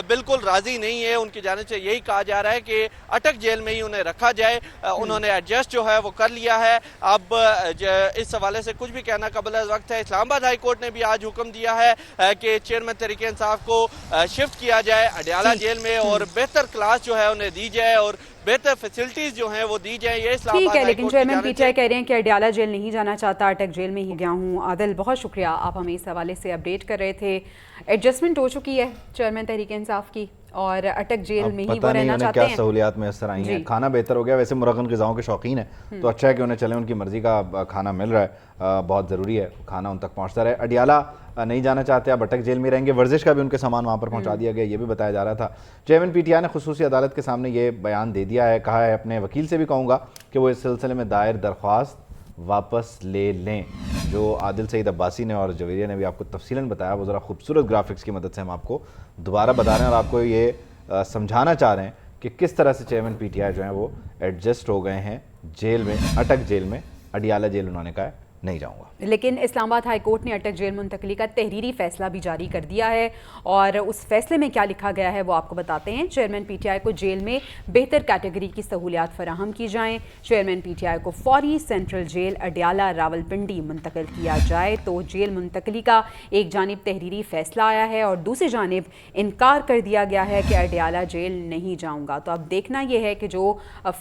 بالکل راضی نہیں ہے۔ ان کی جانب سے یہی کہا جا رہا ہے کہ اٹک جیل میں ہی انہیں رکھا جائے، انہوں نے ایڈجسٹ جو ہے وہ کر لیا ہے۔ اب اس حوالے سے کچھ بھی کہنا قبل از وقت ہے۔ اسلام آباد ہائی کورٹ نے بھی آج حکم دیا ہے کہ چیئرمین تحریک انصاف کو شفٹ کیا جائے اڈیالہ جیل میں اور بہتر کلاس جو ہے انہیں دی جائے اور بہتر فیسلٹیز جو ہیں وہ دی جائیں۔ یہ اسلام آباد ٹھیک ہے، لیکن چیئرمین پی ٹی آئی کہہ رہے ہیں کہ اڈیالہ جیل نہیں جانا چاہتا، اٹک جیل میں ہی گیا ہوں۔ عادل بہت شکریہ، آپ ہمیں اس حوالے سے اپڈیٹ کر رہے تھے۔ ایڈجسٹمنٹ ہو چکی ہے چیئرمین تحریک انصاف کی اور اٹک جیل میں ہی وہ رہنا چاہتے ہیں۔ کیا سہولیات میسر آئی ہیں، کھانا بہتر ہو گیا، ویسے مرغن غذاؤں کے شوقین ہیں تو اچھا ہے کہ انہیں چلیں، ان کی مرضی کا کھانا مل رہا ہے، بہت ضروری ہے کھانا ان تک پہنچتا رہے۔ اڈیالہ نہیں جانا چاہتے، اب اٹک جیل میں رہیں گے، ورزش کا بھی ان کے سامان وہاں پر پہنچا دیا گیا، یہ بھی بتایا جا رہا تھا۔ چیئرمین پی ٹی آئی نے خصوصی عدالت کے سامنے یہ بیان دے دیا ہے، کہا ہے اپنے وکیل سے بھی کہوں گا کہ وہ اس سلسلے میں دائر درخواست واپس لے لیں۔ جو عادل سعید عباسی نے اور جویریہ نے بھی آپ کو تفصیلاً بتایا، وہ ذرا خوبصورت گرافکس کی مدد سے ہم آپ کو دوبارہ بتا رہے ہیں اور آپ کو یہ سمجھانا چاہ رہے ہیں کہ کس طرح سے چیئرمین پی ٹی آئی جو ہیں وہ ایڈجسٹ ہو گئے ہیں جیل میں، اٹک جیل میں۔ اڈیالہ جیل انہوں نے کہا ہے نہیں جاؤں گا، لیکن اسلام آباد ہائی کورٹ نے اٹک جیل منتقلی کا تحریری فیصلہ بھی جاری کر دیا ہے، اور اس فیصلے میں کیا لکھا گیا ہے وہ آپ کو بتاتے ہیں۔ چیئرمین پی ٹی آئی کو جیل میں بہتر کیٹیگری کی سہولیات فراہم کی جائیں، چیئرمین پی ٹی آئی کو فوری سینٹرل جیل اڈیالہ راولپنڈی منتقل کیا جائے۔ تو جیل منتقلی کا ایک جانب تحریری فیصلہ آیا ہے اور دوسری جانب انکار کر دیا گیا ہے کہ اڈیالہ جیل نہیں جاؤں گا۔ تو اب دیکھنا یہ ہے کہ جو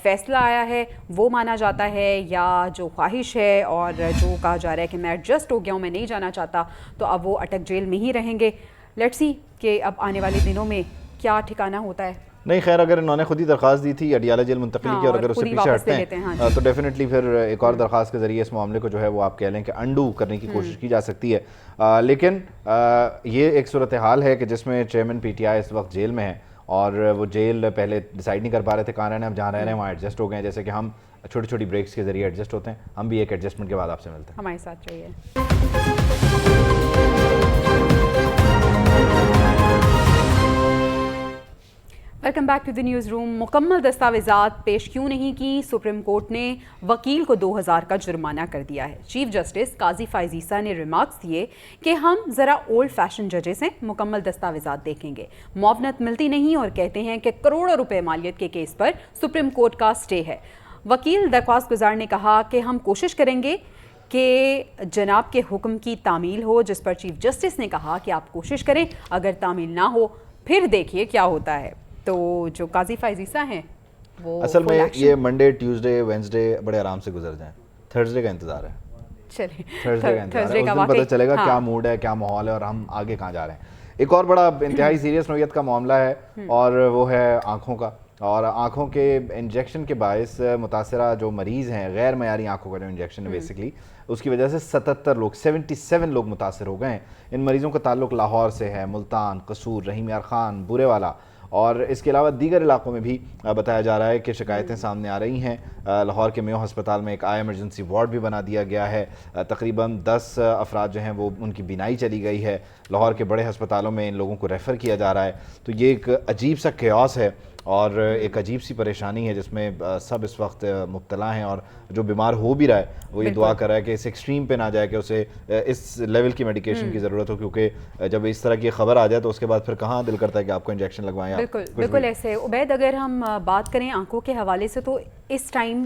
فیصلہ آیا ہے وہ مانا جاتا ہے یا جو خواہش ہے اور جو کہا جا رہا ہے کہ میں ایڈجسٹ ہو گیا ہوں، میں نہیں جانا چاہتا، تو اب وہ اٹک جیل میں ہی رہیں گے۔ لیٹس سی کہ اب آنے والے دنوں میں کیا ٹھکانہ ہوتا ہے۔ نہیں خیر، اگر انہوں نے خود ہی درخواست دی تھی اڈیالہ جیل منتقلی کی اور اگر اس سے پیچھے ہٹتے ہیں تو ڈیفینیٹلی پھر ایک اور درخواست کے ذریعے اس معاملے کو جو ہے وہ آپ کہہ لیں کہ انڈو کرنے کی کوشش کی جا سکتی ہے۔ لیکن یہ ایک صورتحال ہے کہ جس میں چیئرمین پی ٹی آئی اس وقت جیل میں ہے اور وہ جیل پہلے ڈیسائیڈ نہیں کر پا رہے تھے کہاں رہنا ہے، اب جہاں رہ رہے ہیں وہاں ایڈجسٹ ہو گئے ہیں، جیسے کہ ہم چھوٹی چھوٹی بریکس کے ذریعے ایڈجسٹ ہوتے ہیں، ہم بھی ایک ایڈجسٹمنٹ کے بعد آپ سے ملتے ہیں۔ ہمارے ساتھ رہیے۔ Welcome back to the newsroom. مکمل دستاویزات پیش کیوں نہیں کی، سپریم کورٹ نے وکیل کو 2000 کا جرمانہ کر دیا ہے۔ چیف جسٹس قاضی فائز عیسیٰ نے ریمارکس دیے کہ ہم ذرا اولڈ فیشن ججز ہیں، مکمل دستاویزات دیکھیں گے، معاونت ملتی نہیں اور کہتے ہیں کہ کروڑوں روپے مالیت کے کیس پر سپریم کورٹ کا سٹے ہے۔ وکیل درخواست گزار نے کہا کہ ہم کوشش کریں گے کہ جناب کے حکم کی تعمیل ہو، جس پر چیف جسٹس نے کہا کہ آپ کوشش کریں، اگر تعمیل نہ ہو پھر دیکھیے کیا ہوتا ہے۔ تو جو قاضی فائز عیسیٰ ہیں وہ اصل میں یہ منڈے ٹیوزڈے وینسڈے بڑے آرام سے گزر جائیں، تھرسڈے کا انتظار ہے، چلیں تھرسڈے کا انتظار ہے، تھرسڈے اس کا دن پتہ چلے گا ہاں کیا موڈ ہے، کیا ماحول ہے اور ہم آگے کہاں جا رہے ہیں۔ ایک اور بڑا انتہائی سیریس نوعیت کا معاملہ ہے اور وہ ہے آنکھوں کا، اور آنکھوں کے انجیکشن کے باعث متاثرہ جو مریض ہیں، غیر معیاری آنکھوں کا جو انجیکشن ہے بیسکلی، اس کی وجہ سے 77 لوگ متاثر ہو گئے ہیں۔ ان مریضوں کا تعلق لاہور سے ہے، ملتان، قصور، رحیم یار خان، بورے والا، اور اس کے علاوہ دیگر علاقوں میں بھی بتایا جا رہا ہے کہ شکایتیں سامنے آ رہی ہیں۔ لاہور کے میو ہسپتال میں ایک آئی ایمرجنسی وارڈ بھی بنا دیا گیا ہے، تقریباً 10 افراد جو ہیں وہ ان کی بینائی چلی گئی ہے۔ لاہور کے بڑے ہسپتالوں میں ان لوگوں کو ریفر کیا جا رہا ہے۔ تو یہ ایک عجیب سا کیوس ہے اور ایک عجیب سی پریشانی ہے جس میں سب اس وقت مبتلا ہیں، اور جو بیمار ہو بھی رہا ہے وہ یہ دعا کر رہا ہے کہ اس ایکسٹریم پہ نہ جائے کہ اسے اس لیول کی میڈیکیشن کی ضرورت ہو، کیونکہ جب اس طرح کی خبر آ جائے تو اس کے بعد پھر کہاں دل کرتا ہے کہ آپ کو انجیکشن لگوائیں۔ بالکل ایسے عبید، اگر ہم بات کریں آنکھوں کے حوالے سے تو اس ٹائم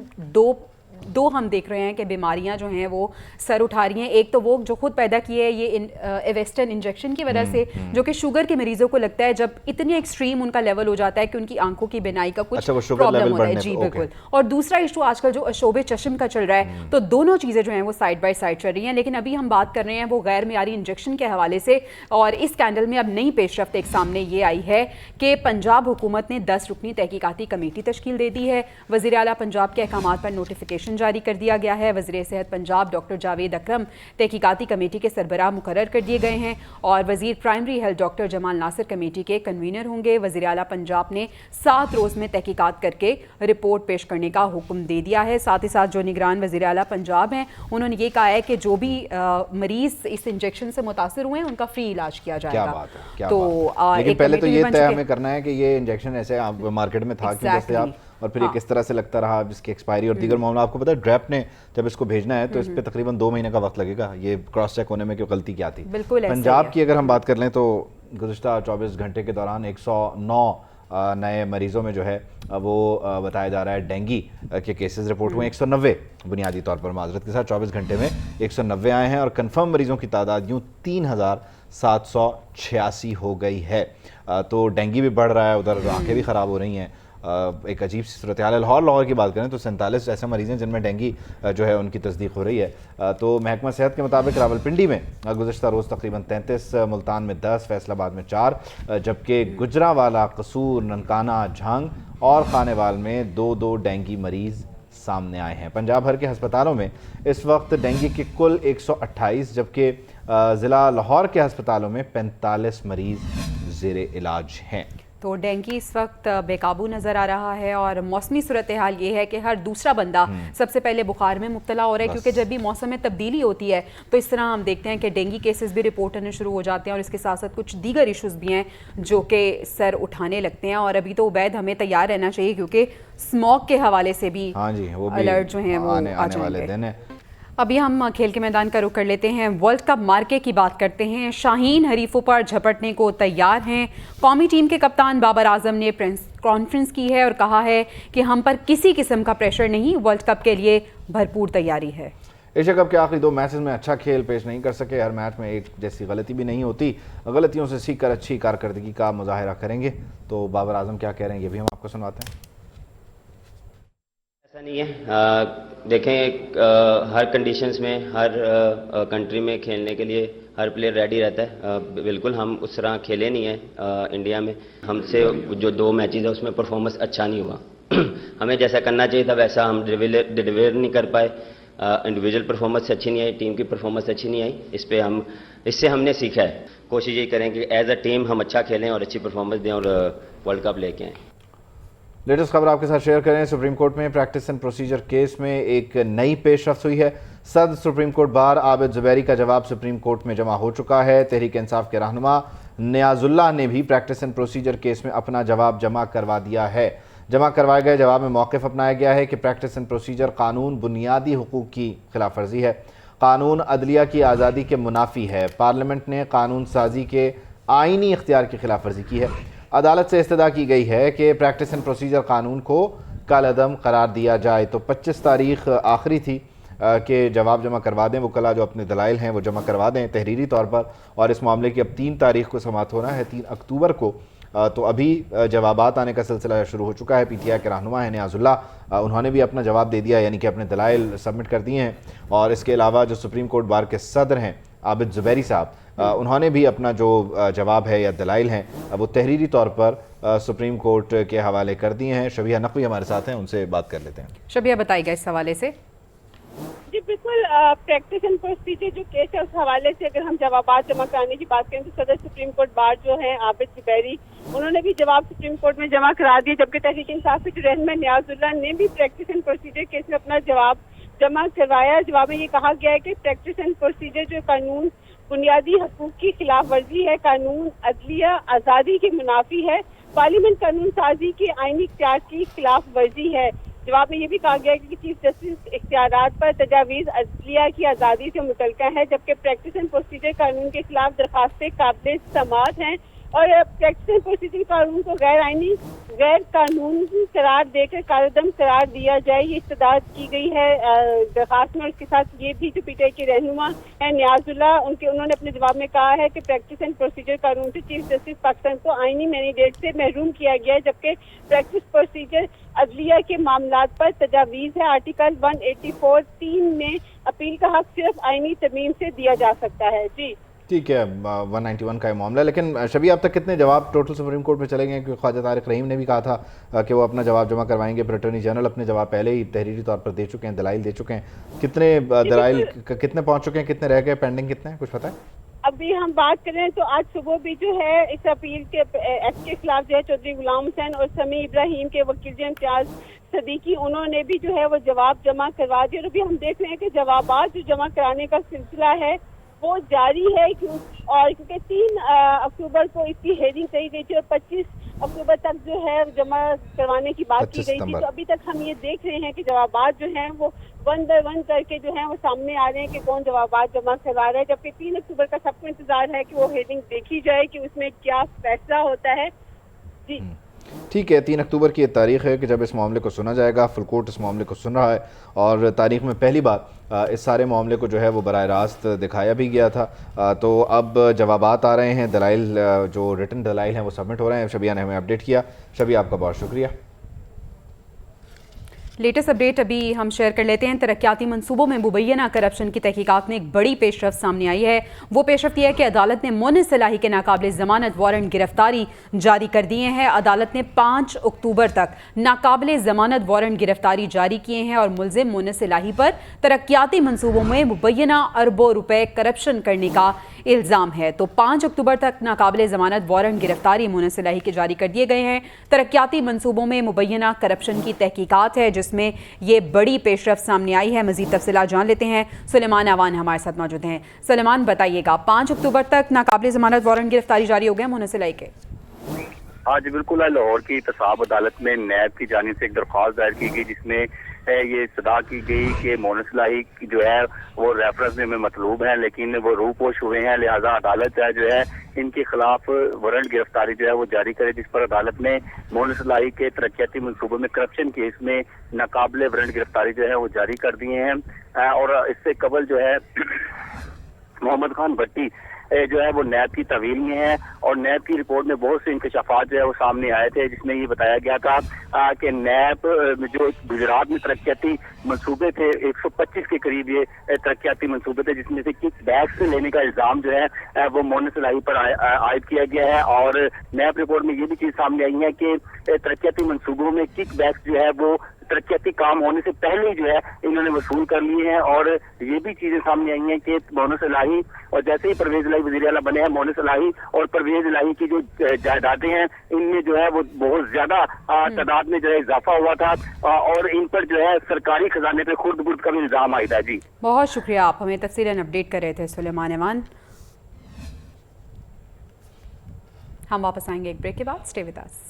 دو ہم دیکھ رہے ہیں کہ بیماریاں جو ہیں وہ سر اٹھا رہی ہیں۔ ایک تو وہ جو خود پیدا کی ہے یہ ایویسٹن انجیکشن کی وجہ سے، جو کہ شوگر کے مریضوں کو لگتا ہے جب اتنی ایکسٹریم ان کا لیول ہو جاتا ہے کہ ان کی آنکھوں کی بینائی کا کچھ پرابلم ہوتا ہے۔ جی بالکل۔ اور دوسرا ایشو آج کل جو شعب چشم کا چل رہا ہے، تو دونوں چیزیں جو ہیں وہ سائڈ بائی سائڈ چل رہی ہیں۔ لیکن ابھی ہم بات کر رہے ہیں وہ غیر معیاری انجیکشن کے حوالے سے، اور اس اسکینڈل میں اب نئی پیش رفت ایک سامنے یہ آئی ہے کہ پنجاب حکومت نے 10 رکنی تحقیقاتی کمیٹی تشکیل دے دی ہے۔ وزیر اعلیٰ پنجاب کے احکامات پر نوٹیفیکیشن جاری کر دیا گیا ہے۔ وزیر صحت پنجاب ڈاکٹر جاوید اکرم تحقیقاتی کمیٹی کے سربراہ مقرر کر دیے گئے ہیں، اور وزیر پرائمری ہیلتھ ڈاکٹر جمال ناصر کمیٹی کے کنوینر ہوں گے۔ وزیر اعلیٰ پنجاب نے 7 روز میں تحقیقات کر کے رپورٹ پیش کرنے کا حکم دے دیا ہے۔ ساتھ ہی ساتھ جو نگران وزیر اعلیٰ پنجاب ہیں انہوں نے یہ کہا ہے کہ جو بھی مریض اس انجیکشن سے متاثر ہوئے ہیں ان کا فری علاج کیا جائے گا۔ تو لیکن پہلے تو یہ طے ہمیں کرنا ہے کہ یہ انجیکشن ایسے مارکیٹ میں تھا کیوں دستیاب، اور پھر یہ کس طرح سے لگتا رہا، جس کی ایکسپائری اور دیگر معاملہ۔ آپ کو پتا ہے ڈریپ نے جب اس کو بھیجنا ہے تو اس پہ تقریباً 2 مہینے کا وقت لگے گا یہ کراس چیک ہونے میں کہ غلطی کیا تھی۔ پنجاب کی اگر ہم بات کر لیں تو گزشتہ 24 گھنٹے کے دوران 109 نئے مریضوں میں جو ہے وہ بتایا جا رہا ہے ڈینگی کے کیسز رپورٹ ہوئے ہیں۔ 190 بنیادی طور پر معذرت کے ساتھ 24 گھنٹے میں 190 آئے ہیں، اور کنفرم مریضوں کی تعداد یوں 3786 ہو گئی ہے۔ تو ڈینگی بھی بڑھ رہا ہے، ادھر آنکھیں بھی خراب ہو رہی ہیں، ایک عجیب سی صورتحال ہے۔ لاہور کی بات کریں تو 47 ایسے مریض ہیں جن میں ڈینگی جو ہے ان کی تصدیق ہو رہی ہے۔ تو محکمہ صحت کے مطابق راولپنڈی میں گزشتہ روز تقریباً 33، ملتان میں 10، فیصل آباد میں 4، جبکہ گجرانوالہ، قصور، ننکانہ، جھانگ اور خانیوال میں 2 ڈینگی مریض سامنے آئے ہیں۔ پنجاب بھر کے ہسپتالوں میں اس وقت ڈینگی کے کل 128، جبکہ ضلع لاہور کے ہسپتالوں میں 45 مریض زیر علاج ہیں۔ تو ڈینگی اس وقت بے قابو نظر آ رہا ہے، اور موسمی صورتحال یہ ہے کہ ہر دوسرا بندہ سب سے پہلے بخار میں مبتلا ہو رہا ہے، کیونکہ جب بھی موسم میں تبدیلی ہوتی ہے تو اس طرح ہم دیکھتے ہیں کہ ڈینگی کیسز بھی رپورٹ ہونے شروع ہو جاتے ہیں، اور اس کے ساتھ ساتھ کچھ دیگر ایشوز بھی ہیں جو کہ سر اٹھانے لگتے ہیں۔ اور ابھی تو عبید ہمیں تیار رہنا چاہیے کیونکہ اسموگ کے حوالے سے بھی الرٹ جو ہیں وہ آ جائیں گے۔ ابھی ہم کھیل کے میدان کا رخ کر لیتے ہیں۔ ورلڈ کپ مارکے کی بات کرتے ہیں۔ شاہین حریفوں پر جھپٹنے کو تیار ہیں۔ قومی ٹیم کے کپتان بابر اعظم نے پریس کانفرنس کی ہے اور کہا ہے کہ ہم پر کسی قسم کا پریشر نہیں، ورلڈ کپ کے لیے بھرپور تیاری ہے۔ ایشیا کپ کے آخری 2 میچز میں اچھا کھیل پیش نہیں کر سکے، ہر میچ میں ایک جیسی غلطی بھی نہیں ہوتی، غلطیوں سے سیکھ کر اچھی کارکردگی کا مظاہرہ کریں گے۔ تو بابر اعظم کیا کہہ رہے ہیں یہ بھی ہم آپ کو سنواتے ہیں۔ ایسا نہیں ہے، دیکھیں ہر کنڈیشنز میں، ہر کنٹری میں کھیلنے کے لیے ہر پلیئر ریڈی رہتا ہے۔ بالکل ہم اس طرح کھیلے نہیں ہیں انڈیا میں، ہم سے جو 2 میچز ہیں اس میں پرفارمنس اچھا نہیں ہوا، ہمیں جیسا کرنا چاہیے تھا ویسا ہم ڈیلیور نہیں کر پائے، انڈیویجول پرفارمنس اچھی نہیں آئی، ٹیم کی پرفارمنس اچھی نہیں آئی، اس سے ہم نے سیکھا ہے۔ کوشش یہی کریں کہ ایز اے ٹیم ہم اچھا کھیلیں اور اچھی پرفارمنس دیں اور ورلڈ کپ لے کے آئیں۔ لیٹسٹ خبر آپ کے ساتھ شیئر کریں۔ سپریم کورٹ میں پریکٹس اینڈ پروسیجر کیس میں ایک نئی پیش رفت ہوئی ہے۔ صدر سپریم کورٹ بار عابد زبیری کا جواب سپریم کورٹ میں جمع ہو چکا ہے۔ تحریک انصاف کے رہنما نیاز اللہ نے بھی پریکٹس اینڈ پروسیجر کیس میں اپنا جواب جمع کروا دیا ہے۔ جمع کروائے گئے جواب میں موقف اپنایا گیا ہے کہ پریکٹس اینڈ پروسیجر قانون بنیادی حقوق کی خلاف ورزی ہے، قانون عدلیہ کی آزادی کے منافی ہے، پارلیمنٹ نے قانون سازی کے آئینی اختیار کی خلاف ورزی کی ہے۔ عدالت سے استدعا کی گئی ہے کہ پریکٹس اینڈ پروسیجر قانون کو کالعدم قرار دیا جائے۔ تو 25 تاریخ آخری تھی کہ جواب جمع کروا دیں، وکلا جو اپنے دلائل ہیں وہ جمع کروا دیں تحریری طور پر، اور اس معاملے کی اب 3 تاریخ کو سماعت ہونا ہے، 3 اکتوبر کو، تو ابھی جوابات آنے کا سلسلہ شروع ہو چکا ہے۔ پی ٹی آئی کے رہنما ہیں نیاز اللہ، انہوں نے بھی اپنا جواب دے دیا، یعنی کہ اپنے دلائل سبمٹ کر دیے ہیں، اور اس کے علاوہ جو سپریم کورٹ بار کے صدر ہیں عابد زبیری صاحب، انہوں نے بھی اپنا جو جواب ہے یا دلائل ہیں وہ تحریری طور پر سپریم کورٹ کے حوالے کر دیے ہیں۔ شبیہ نقوی ہمارے ساتھ ہیں، ان سے بات کر لیتے ہیں۔ شبیہ بتائیے گا اس حوالے سے۔ جی بالکل، پریکٹس اینڈ پروسیجر جو کیس ہے اس حوالے سے اگر ہم جوابات جمع کرانے کی بات کریں تو صدر سپریم کورٹ بار جو ہیں عابد زبیری، انہوں نے بھی جواب سپریم کورٹ میں جمع کرا دیے، جبکہ تحریک انصاف کے جو رہنما نیاز اللہ نے بھی پریکٹس اینڈ پروسیجر کیس میں اپنا جواب جمع کروایا۔ جواب میں یہ کہا گیا ہے کہ پریکٹس اینڈ پروسیجر جو قانون بنیادی حقوق کی خلاف ورزی ہے، قانون عدلیہ آزادی کے منافی ہے، پارلیمنٹ قانون سازی کے آئینی اختیار کی خلاف ورزی ہے۔ جواب میں یہ بھی کہا گیا ہے کہ چیف جسٹس اختیارات پر تجاویز عدلیہ کی آزادی سے متعلقہ ہے، جبکہ پریکٹس اینڈ پروسیجر قانون کے خلاف درخواستیں قابل سماعت ہیں، اور پریکٹس اینڈ پروسیجر قانون کو غیر آئینی غیر قانونی قرار دے کر کالعدم قرار دیا جائے، یہ استدعا کی گئی ہے درخواست میں۔ اور اس کے ساتھ یہ بھی جو پی ٹی آئی کے رہنما ہیں نیاز اللہ، انہوں نے اپنے جواب میں کہا ہے کہ پریکٹس اینڈ پروسیجر قانون سے چیف جسٹس پاکستان کو آئینی مینڈیٹ سے محروم کیا گیا ہے، جبکہ پریکٹس پروسیجر عدلیہ کے معاملات پر تجاویز ہے۔ آرٹیکل 184(3) میں اپیل کا حق صرف آئینی ترمیم سے دیا جا سکتا ہے۔ جی ٹھیک ہے، 191 کا یہ معاملہ ہے، لیکن شبیہ اب تک کتنے جواب ٹوٹل سپریم کورٹ میں چلے گئے ہیں؟ کیونکہ خواجہ طارق رحیم نے بھی کہا تھا کہ وہ اپنا جواب جمع کروائیں گے، پھر اٹارنی جنرل اپنے جواب پہلے ہی تحریری طور پر دے چکے ہیں، دلائل دے چکے ہیں۔ کتنے دلائل کتنے پہنچ چکے ہیں، کتنے رہ گئے، پینڈنگ کتنے ہیں، کچھ پتہ ہے؟ ابھی ہم بات کریں تو آج صبح بھی جو ہے اس اپیل کے ایکٹ کے خلاف جو ہے چودھری غلام حسین اور سمیع ابراہیم کے وکیل جو امتیاز صدیقی، انہوں نے بھی جو ہے وہ جواب جمع کروا دیے، اور ابھی ہم دیکھ رہے ہیں کہ جوابات جو جمع کرانے کا سلسلہ ہے وہ جاری ہے، اور کیونکہ 3 اکتوبر کو اس کی ہیئرنگ کری گئی تھی اور 25 اکتوبر تک جو ہے جمع کروانے کی بات کی گئی تھی، تو ابھی تک ہم یہ دیکھ رہے ہیں کہ جوابات جو ہیں وہ 1 by 1 کر کے جو ہیں وہ سامنے آ رہے ہیں کہ کون جوابات جمع کروا رہا ہے، جبکہ 3 اکتوبر کا سب کو انتظار ہے کہ وہ ہیئرنگ دیکھی جائے کہ اس میں کیا فیصلہ ہوتا ہے۔ جی ٹھیک ہے، 3 اکتوبر کی یہ تاریخ ہے کہ جب اس معاملے کو سنا جائے گا، فل کورٹ اس معاملے کو سن رہا ہے، اور تاریخ میں پہلی بار اس سارے معاملے کو جو ہے وہ براہ راست دکھایا بھی گیا تھا، تو اب جوابات آ رہے ہیں، دلائل جو ریٹن دلائل ہیں وہ سبمٹ ہو رہے ہیں۔ شبیہ نے ہمیں اپڈیٹ کیا، شبیہ آپ کا بہت شکریہ۔ لیٹسٹ اپڈیٹ ابھی ہم شیئر کر لیتے ہیں۔ ترقیاتی منصوبوں میں مبینہ کرپشن کی تحقیقات میں ایک بڑی پیش رفت سامنے آئی ہے۔ وہ پیش رفت یہ ہے کہ عدالت نے مونس صلاحی کے ناقابل ضمانت وارنٹ گرفتاری جاری کر دیے ہیں۔ عدالت نے 5 اکتوبر تک ناقابل ضمانت وارنٹ گرفتاری جاری کیے ہیں، اور ملزم مونس صلاحی پر ترقیاتی منصوبوں میں مبینہ اربوں روپے کرپشن کرنے کا الزام ہے۔ تو 5 اکتوبر تک ناقابل ضمانت وارنٹ گرفتاری مونس صلاحی کے جاری کر دیے گئے ہیں۔ ترقیاتی منصوبوں میں مبینہ کرپشن کی تحقیقات ہے جس میں یہ بڑی پیش رفت سامنے آئی ہے۔ مزید تفصیلات جان لیتے ہیں، سلیمان اوان ہمارے ساتھ موجود ہیں۔ سلیمان بتائیے گا، 5 اکتوبر تک ناقابل ضمانت وارنٹ گرفتاری جاری ہو گئے مونس صلاحی کے؟ ہاں جی بالکل، لاہور کی احتساب عدالت میں نیب کی جانب سے ایک درخواست دائر کی گئی جس میں یہ صدا کی گئی کہ مونس صلاحی جو ہے وہ ریفرنس میں مطلوب ہیں لیکن وہ روپوش ہوئے ہیں، لہذا عدالت جو ہے ان کے خلاف وارنٹ گرفتاری جو ہے وہ جاری کرے، جس پر عدالت نے مونس صلاحی کے ترقیاتی منصوبوں میں کرپشن کیس میں ناقابل وارنٹ گرفتاری جو ہے وہ جاری کر دیے ہیں۔ اور اس سے قبل جو ہے محمد خان بھٹی جو ہے وہ نیب کی طویل میں ہے، اور نیب کی رپورٹ میں بہت سے انکشافات جو ہے وہ سامنے آئے تھے جس میں یہ بتایا گیا تھا کہ نیب جو گجرات میں ترقیاتی منصوبے تھے 125 کے قریب یہ ترقیاتی منصوبے تھے جس میں سے کک بیک سے لینے کا الزام جو ہے وہ مونس صلاحی پر عائد کیا گیا ہے، اور نیب رپورٹ میں یہ بھی چیز سامنے آئی ہے کہ ترقیاتی منصوبوں میں کک بیک جو ہے وہ ترقیاتی کام ہونے سے پہلے ہی جو ہے انہوں نے وصول کر لیے ہیں، اور یہ بھی چیزیں سامنے آئی ہیں کہ مونس صلاحی اور جیسے ہی پرویز الہی وزیر اعلیٰ بنے ہیں، مونس صلاحی اور پرویز الہی کی جو جائیدادیں ہیں ان میں جو ہے وہ بہت زیادہ تعداد میں جو ہے اضافہ ہوا تھا، اور ان پر جو ہے سرکاری خزانے پہ خرد برد کا بھی الزام عائد ہے۔ جی بہت شکریہ، آپ ہمیں تفصیلاً اپڈیٹ کر رہے تھے سلیمان ایمان۔ ہم واپس آئیں گے ایک بریک کے بعد، stay with us.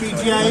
PTI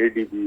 ADB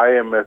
IMF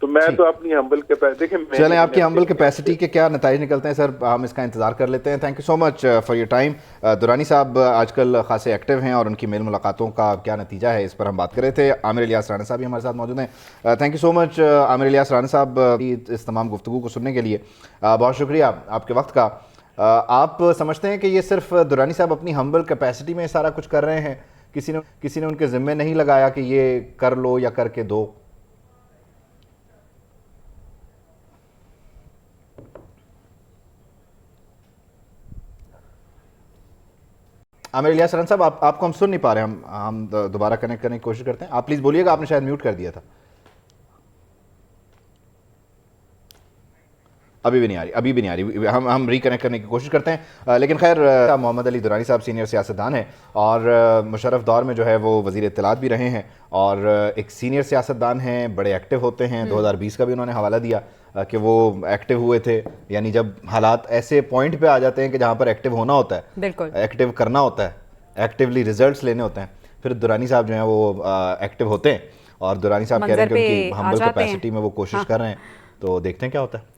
تو میں تو اپنی ہمبل دیکھیں چلیں آپ کی ہمبل کیپیسٹی کے کیا نتائج نکلتے ہیں سر ہم اس کا انتظار کر لیتے ہیں. Thank you so much for your time. Durrani صاحب آج کل خاصے ایکٹیو ہیں اور ان کی میل ملاقاتوں کا کیا نتیجہ ہے اس پر ہم بات کر رہے تھے. عامر الیاس رانا صاحب بھی ہمارے ساتھ موجود ہیں. تھینک یو سو مچ عامر الیاس رانا صاحب اس تمام گفتگو کو سننے کے لیے. بہت شکریہ آپ کے وقت کا. آپ سمجھتے ہیں کہ یہ صرف درانی صاحب اپنی ہمبل کیپیسٹی میں سارا کچھ کر رہے ہیں, کسی نے ان کے ذمے نہیں لگایا کہ یہ کر لو یا کر کے دو؟ عامر الیاس رانا صاحب آپ کو ہم سن نہیں پا رہے ہیں, ہم دوبارہ کنیکٹ کرنے کی کوشش کرتے ہیں. آپ پلیز بولیے گا, آپ نے شاید میوٹ کر دیا تھا. ابھی بھی نہیں آ رہی, ہم ریکنیکٹ کرنے کی کوشش کرتے ہیں. لیکن خیر, محمد علی درانی صاحب سینئر سیاستدان ہیں اور مشرف دور میں جو ہے وہ وزیر اطلاعات بھی رہے ہیں اور ایک سینئر سیاستدان ہیں, بڑے ایکٹیو ہوتے ہیں. 2020 کا بھی انہوں نے حوالہ دیا کہ وہ ایکٹیو ہوئے تھے. یعنی جب حالات ایسے پوائنٹ پہ آ جاتے ہیں کہ جہاں پر ایکٹیو ہونا ہوتا ہے, بالکل ایکٹیو کرنا ہوتا ہے, ایکٹیولی ریزلٹس لینے ہوتے ہیں, پھر درانی صاحب جو ہیں وہ ایکٹیو ہوتے ہیں. اور درانی صاحب کہہ رہے ہیں کہ ان کی ہمبل کیپیسٹی میں وہ کوشش کر رہے ہیں, تو دیکھتے ہیں کیا ہوتا ہے.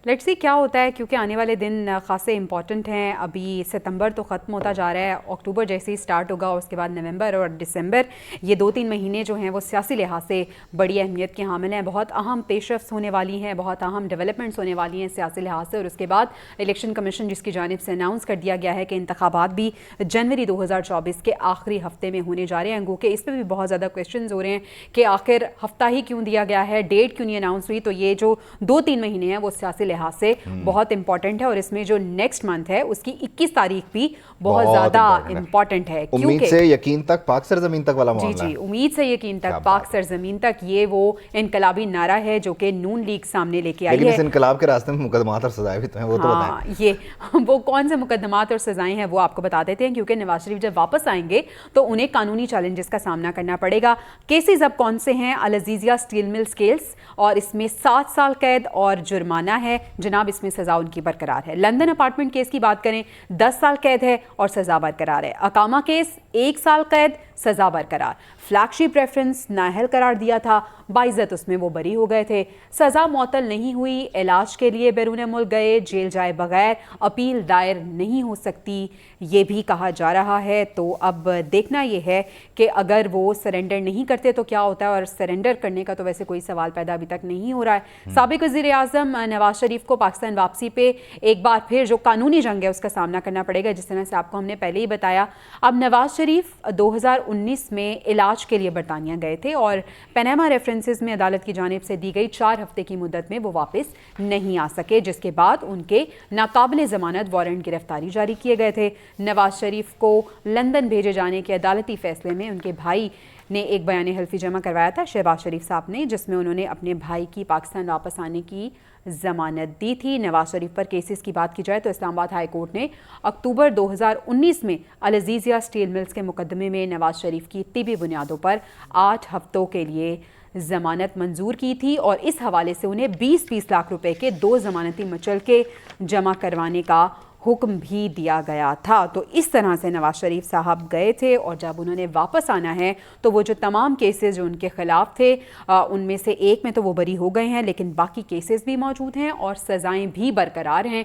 لیٹس سی کیا ہوتا ہے, کیونکہ آنے والے دن خاصے امپورٹنٹ ہیں. ابھی ستمبر تو ختم ہوتا جا رہا ہے, اکتوبر جیسے ہی سٹارٹ ہوگا, اس کے بعد نومبر اور دسمبر, یہ 2-3 مہینے جو ہیں وہ سیاسی لحاظ سے بڑی اہمیت کے حامل ہیں. بہت اہم پیش رفت ہونے والی ہیں, بہت اہم ڈیولپمنٹس ہونے والی ہیں سیاسی لحاظ سے. اور اس کے بعد الیکشن کمیشن جس کی جانب سے اناؤنس کر دیا گیا ہے کہ انتخابات بھی جنوری 2024 کے آخری ہفتے میں ہونے جا رہے ہیں. گو کہ اس پہ بھی بہت زیادہ کویشچنز ہو رہے ہیں کہ آخر ہفتہ ہی کیوں دیا گیا ہے, ڈیٹ کیوں نہیں اناؤنس ہوئی. تو یہ جو 2-3 مہینے ہیں وہ سیاسی لحاظ سے بہت امپورٹنٹ ہے, اور اس میں جو نیکسٹ منتھ ہے اس کی 21 تاریخ بھی بہت زیادہ امپورٹنٹ ہے. امید سے یقین تک پاک سرزمین تک والا معاملہ ہے. جی, امید سے یقین تک پاک سرزمین تک, یہ وہ انقلابی نعرہ ہے جو کہ نون لیگ سامنے لے کے آئی ہے. لیکن اس انقلاب کے راستے میں مقدمات اور سزائیں بھی تو ہیں, وہ تو بتائیں. یہ وہ کون سے مقدمات اور سزائیں ہیں وہ آپ کو بتا دیتے ہیں, کیونکہ نواز شریف جب واپس آئیں گے تو انہیں قانونی چیلنجز کا سامنا کرنا پڑے گا. کیسز اب کون سے ہیں؟ العزیزیہ اسٹیل ملز کیس, اور اس میں 7 سال قید اور جرمانہ ہے جناب, اس میں سزا ان کی برقرار ہے. لندن اپارٹمنٹ کیس کی بات کریں, 10 سال قید ہے اور سزا برقرار ہے. اقامہ کیس 1 سال قید, سزا برقرار. فلیگ شپ ریفرنس نااہل قرار دیا تھا, باعزت اس میں وہ بری ہو گئے تھے. سزا معطل نہیں ہوئی, علاج کے لیے بیرون ملک گئے, جیل جائے بغیر اپیل دائر نہیں ہو سکتی, یہ بھی کہا جا رہا ہے. تو اب دیکھنا یہ ہے کہ اگر وہ سرنڈر نہیں کرتے تو کیا ہوتا ہے, اور سرنڈر کرنے کا تو ویسے کوئی سوال پیدا ابھی تک نہیں ہو رہا ہے. سابق وزیر اعظم نواز شریف کو پاکستان واپسی پہ ایک بار پھر جو قانونی جنگ ہے اس کا سامنا کرنا پڑے گا, جس طرح سے آپ کو ہم نے پہلے ہی بتایا. اب نواز شریف 2019 میں علاج کے لیے برطانیہ گئے تھے اور پیناما ریفرنسز میں عدالت کی جانب سے دی گئی 4 ہفتے کی مدت میں وہ واپس نہیں آ سکے, جس کے بعد ان کے ناقابل ضمانت وارنٹ گرفتاری جاری کیے گئے تھے. نواز شریف کو لندن بھیجے جانے کے عدالتی فیصلے میں ان کے بھائی نے ایک بیان حلفی جمع کروایا تھا, شہباز شریف صاحب نے, جس میں انہوں نے اپنے بھائی کی پاکستان واپس آنے کی ضمانت دی تھی. نواز شریف پر کیسز کی بات کی جائے تو اسلام آباد ہائی کورٹ نے اکتوبر 2019 میں العزیزیہ اسٹیل ملز کے مقدمے میں نواز شریف کی طبی بنیادوں پر 8 ہفتوں کے لیے ضمانت منظور کی تھی, اور اس حوالے سے انہیں 20 لاکھ روپے کے 2 ضمانتی مچلکے جمع کروانے کا حکم بھی دیا گیا تھا. تو اس طرح سے نواز شریف صاحب گئے تھے, اور جب انہوں نے واپس آنا ہے تو وہ جو تمام کیسز جو ان کے خلاف تھے ان میں سے ایک میں تو وہ بری ہو گئے ہیں, لیکن باقی کیسز بھی موجود ہیں اور سزائیں بھی برقرار ہیں.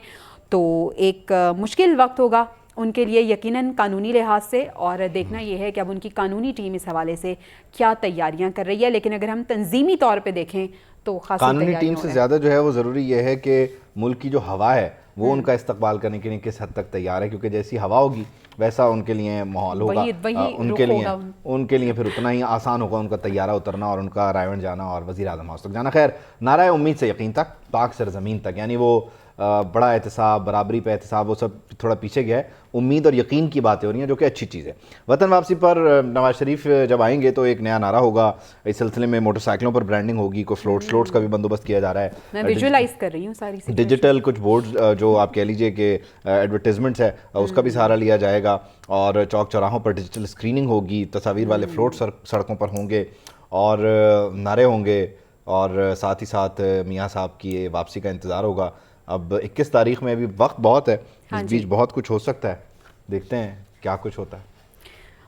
تو ایک مشکل وقت ہوگا ان کے لیے یقیناً قانونی لحاظ سے, اور دیکھنا یہ ہے کہ اب ان کی قانونی ٹیم اس حوالے سے کیا تیاریاں کر رہی ہے. لیکن اگر ہم تنظیمی طور پہ دیکھیں تو خاصی قانونی ٹیم سے زیادہ جو ہے وہ ضروری یہ ہے کہ ملک کی جو ہوا ہے وہ ان کا استقبال کرنے کے لیے کس حد تک تیار ہے, کیونکہ جیسی ہوا ہوگی ویسا ان کے لیے ماحول ہوگا, ان کے لیے پھر اتنا ہی آسان ہوگا ان کا طیارہ اترنا اور ان کا رائے جانا اور وزیر اعظم ہاؤس تک جانا. خیر, نعرہ امید سے یقین تک, پاک سرزمین تک, یعنی وہ بڑا احتساب, برابری پہ احتساب, وہ سب تھوڑا پیچھے گیا ہے. امید اور یقین کی باتیں ہو رہی ہیں جو کہ اچھی چیز ہے. وطن واپسی پر نواز شریف جب آئیں گے تو ایک نیا نعرہ ہوگا, اس سلسلے میں موٹر سائیکلوں پر برانڈنگ ہوگی, کوئی فلوٹس کا بھی بندوبست کیا جا رہا ہے. میں ویژوائز کر رہی ہوں ساری ڈیجیٹل کچھ بورڈز جو آپ کہہ لیجئے کہ ایڈورٹیزمنٹس ہے اس کا بھی سہارا لیا جائے گا, اور چوک چوراہوں پر ڈیجیٹل اسکریننگ ہوگی, تصاویر والے فلوٹ سڑکوں پر ہوں گے اور نعرے ہوں گے, اور ساتھ ہی ساتھ میاں صاحب کی واپسی کا انتظار ہوگا. اب 21 تاریخ میں ابھی وقت بہت ہے, اس بیچ بہت کچھ ہو سکتا ہے, دیکھتے ہیں کیا کچھ ہوتا ہے.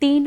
3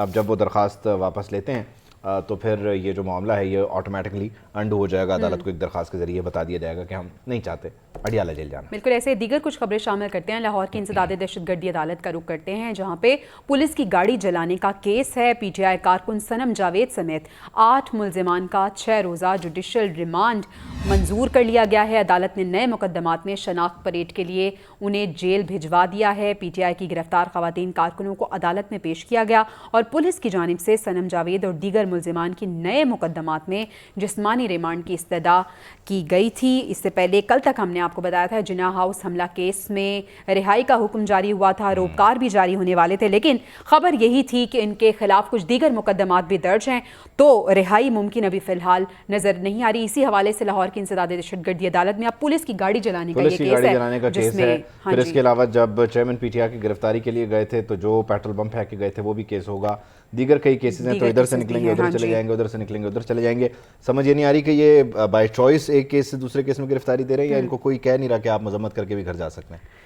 اب جب وہ درخواست واپس لیتے ہیں تو پھر یہ جو معاملہ ہے یہ آٹومیٹکلی انڈو ہو جائے گا. عدالت کو ایک درخواست کے ذریعے بتا دیا جائے گا کہ ہم نہیں چاہتے اڈیالہ جیل جانا. بالکل ایسے دیگر کچھ خبریں شامل کرتے ہیں. لاہور کی انسداد دہشت گردی عدالت کا رخ کرتے ہیں جہاں پہ پولیس کی گاڑی جلانے کا کیس ہے. پی ٹی آئی کارکن صنم جاوید سمیت 8 ملزمان کا 6 روزہ جوڈیشل ریمانڈ منظور کر لیا گیا ہے. عدالت نے نئے مقدمات میں شناخت پریڈ کے لیے انہیں جیل بھجوا دیا ہے. پی ٹی آئی کی گرفتار خواتین کارکنوں کو عدالت میں پیش کیا گیا اور پولیس کی جانب سے صنم جاوید اور دیگر ملزمان کی نئے مقدمات میں جسمانی ریمانڈ کی استدعا کی گئی تھی. اس سے پہلے کل تک ہم نے آپ کو بتایا تھا جناح ہاؤس حملہ کیس میں رہائی کا حکم جاری ہوا تھا, روکار بھی جاری ہونے والے تھے, لیکن خبر یہی تھی کہ ان کے خلاف کچھ دیگر مقدمات بھی درج ہیں تو رہائی ممکن ابھی فی الحال نظر نہیں آ رہی. اسی حوالے سے لاہور کی انسداد دہشت گردی عدالت میں اب پولیس کی گاڑی جلانے کا یہ کیس ہے. پھر اس کے علاوہ جب چیئرمین پی ٹی آئی کی گرفتاری کے لیے گئے تھے تو جو پیٹرول بم پھینک کے گئے تھے وہ بھی کیس ہوگا. دیگر کئی کیسز ہیں تو ادھر سے نکلیں گے ادھر چلے جائیں گے, ادھر سے نکلیں گے ادھر چلے جائیں گے. سمجھ یہ نہیں آ رہی کہ یہ بائی چوائس ایک کیس سے دوسرے کیس میں گرفتاری دے رہے ہیں یا ان کو کوئی کہہ نہیں رہا کہ آپ مذمت کر کے بھی گھر جا سکتے ہیں.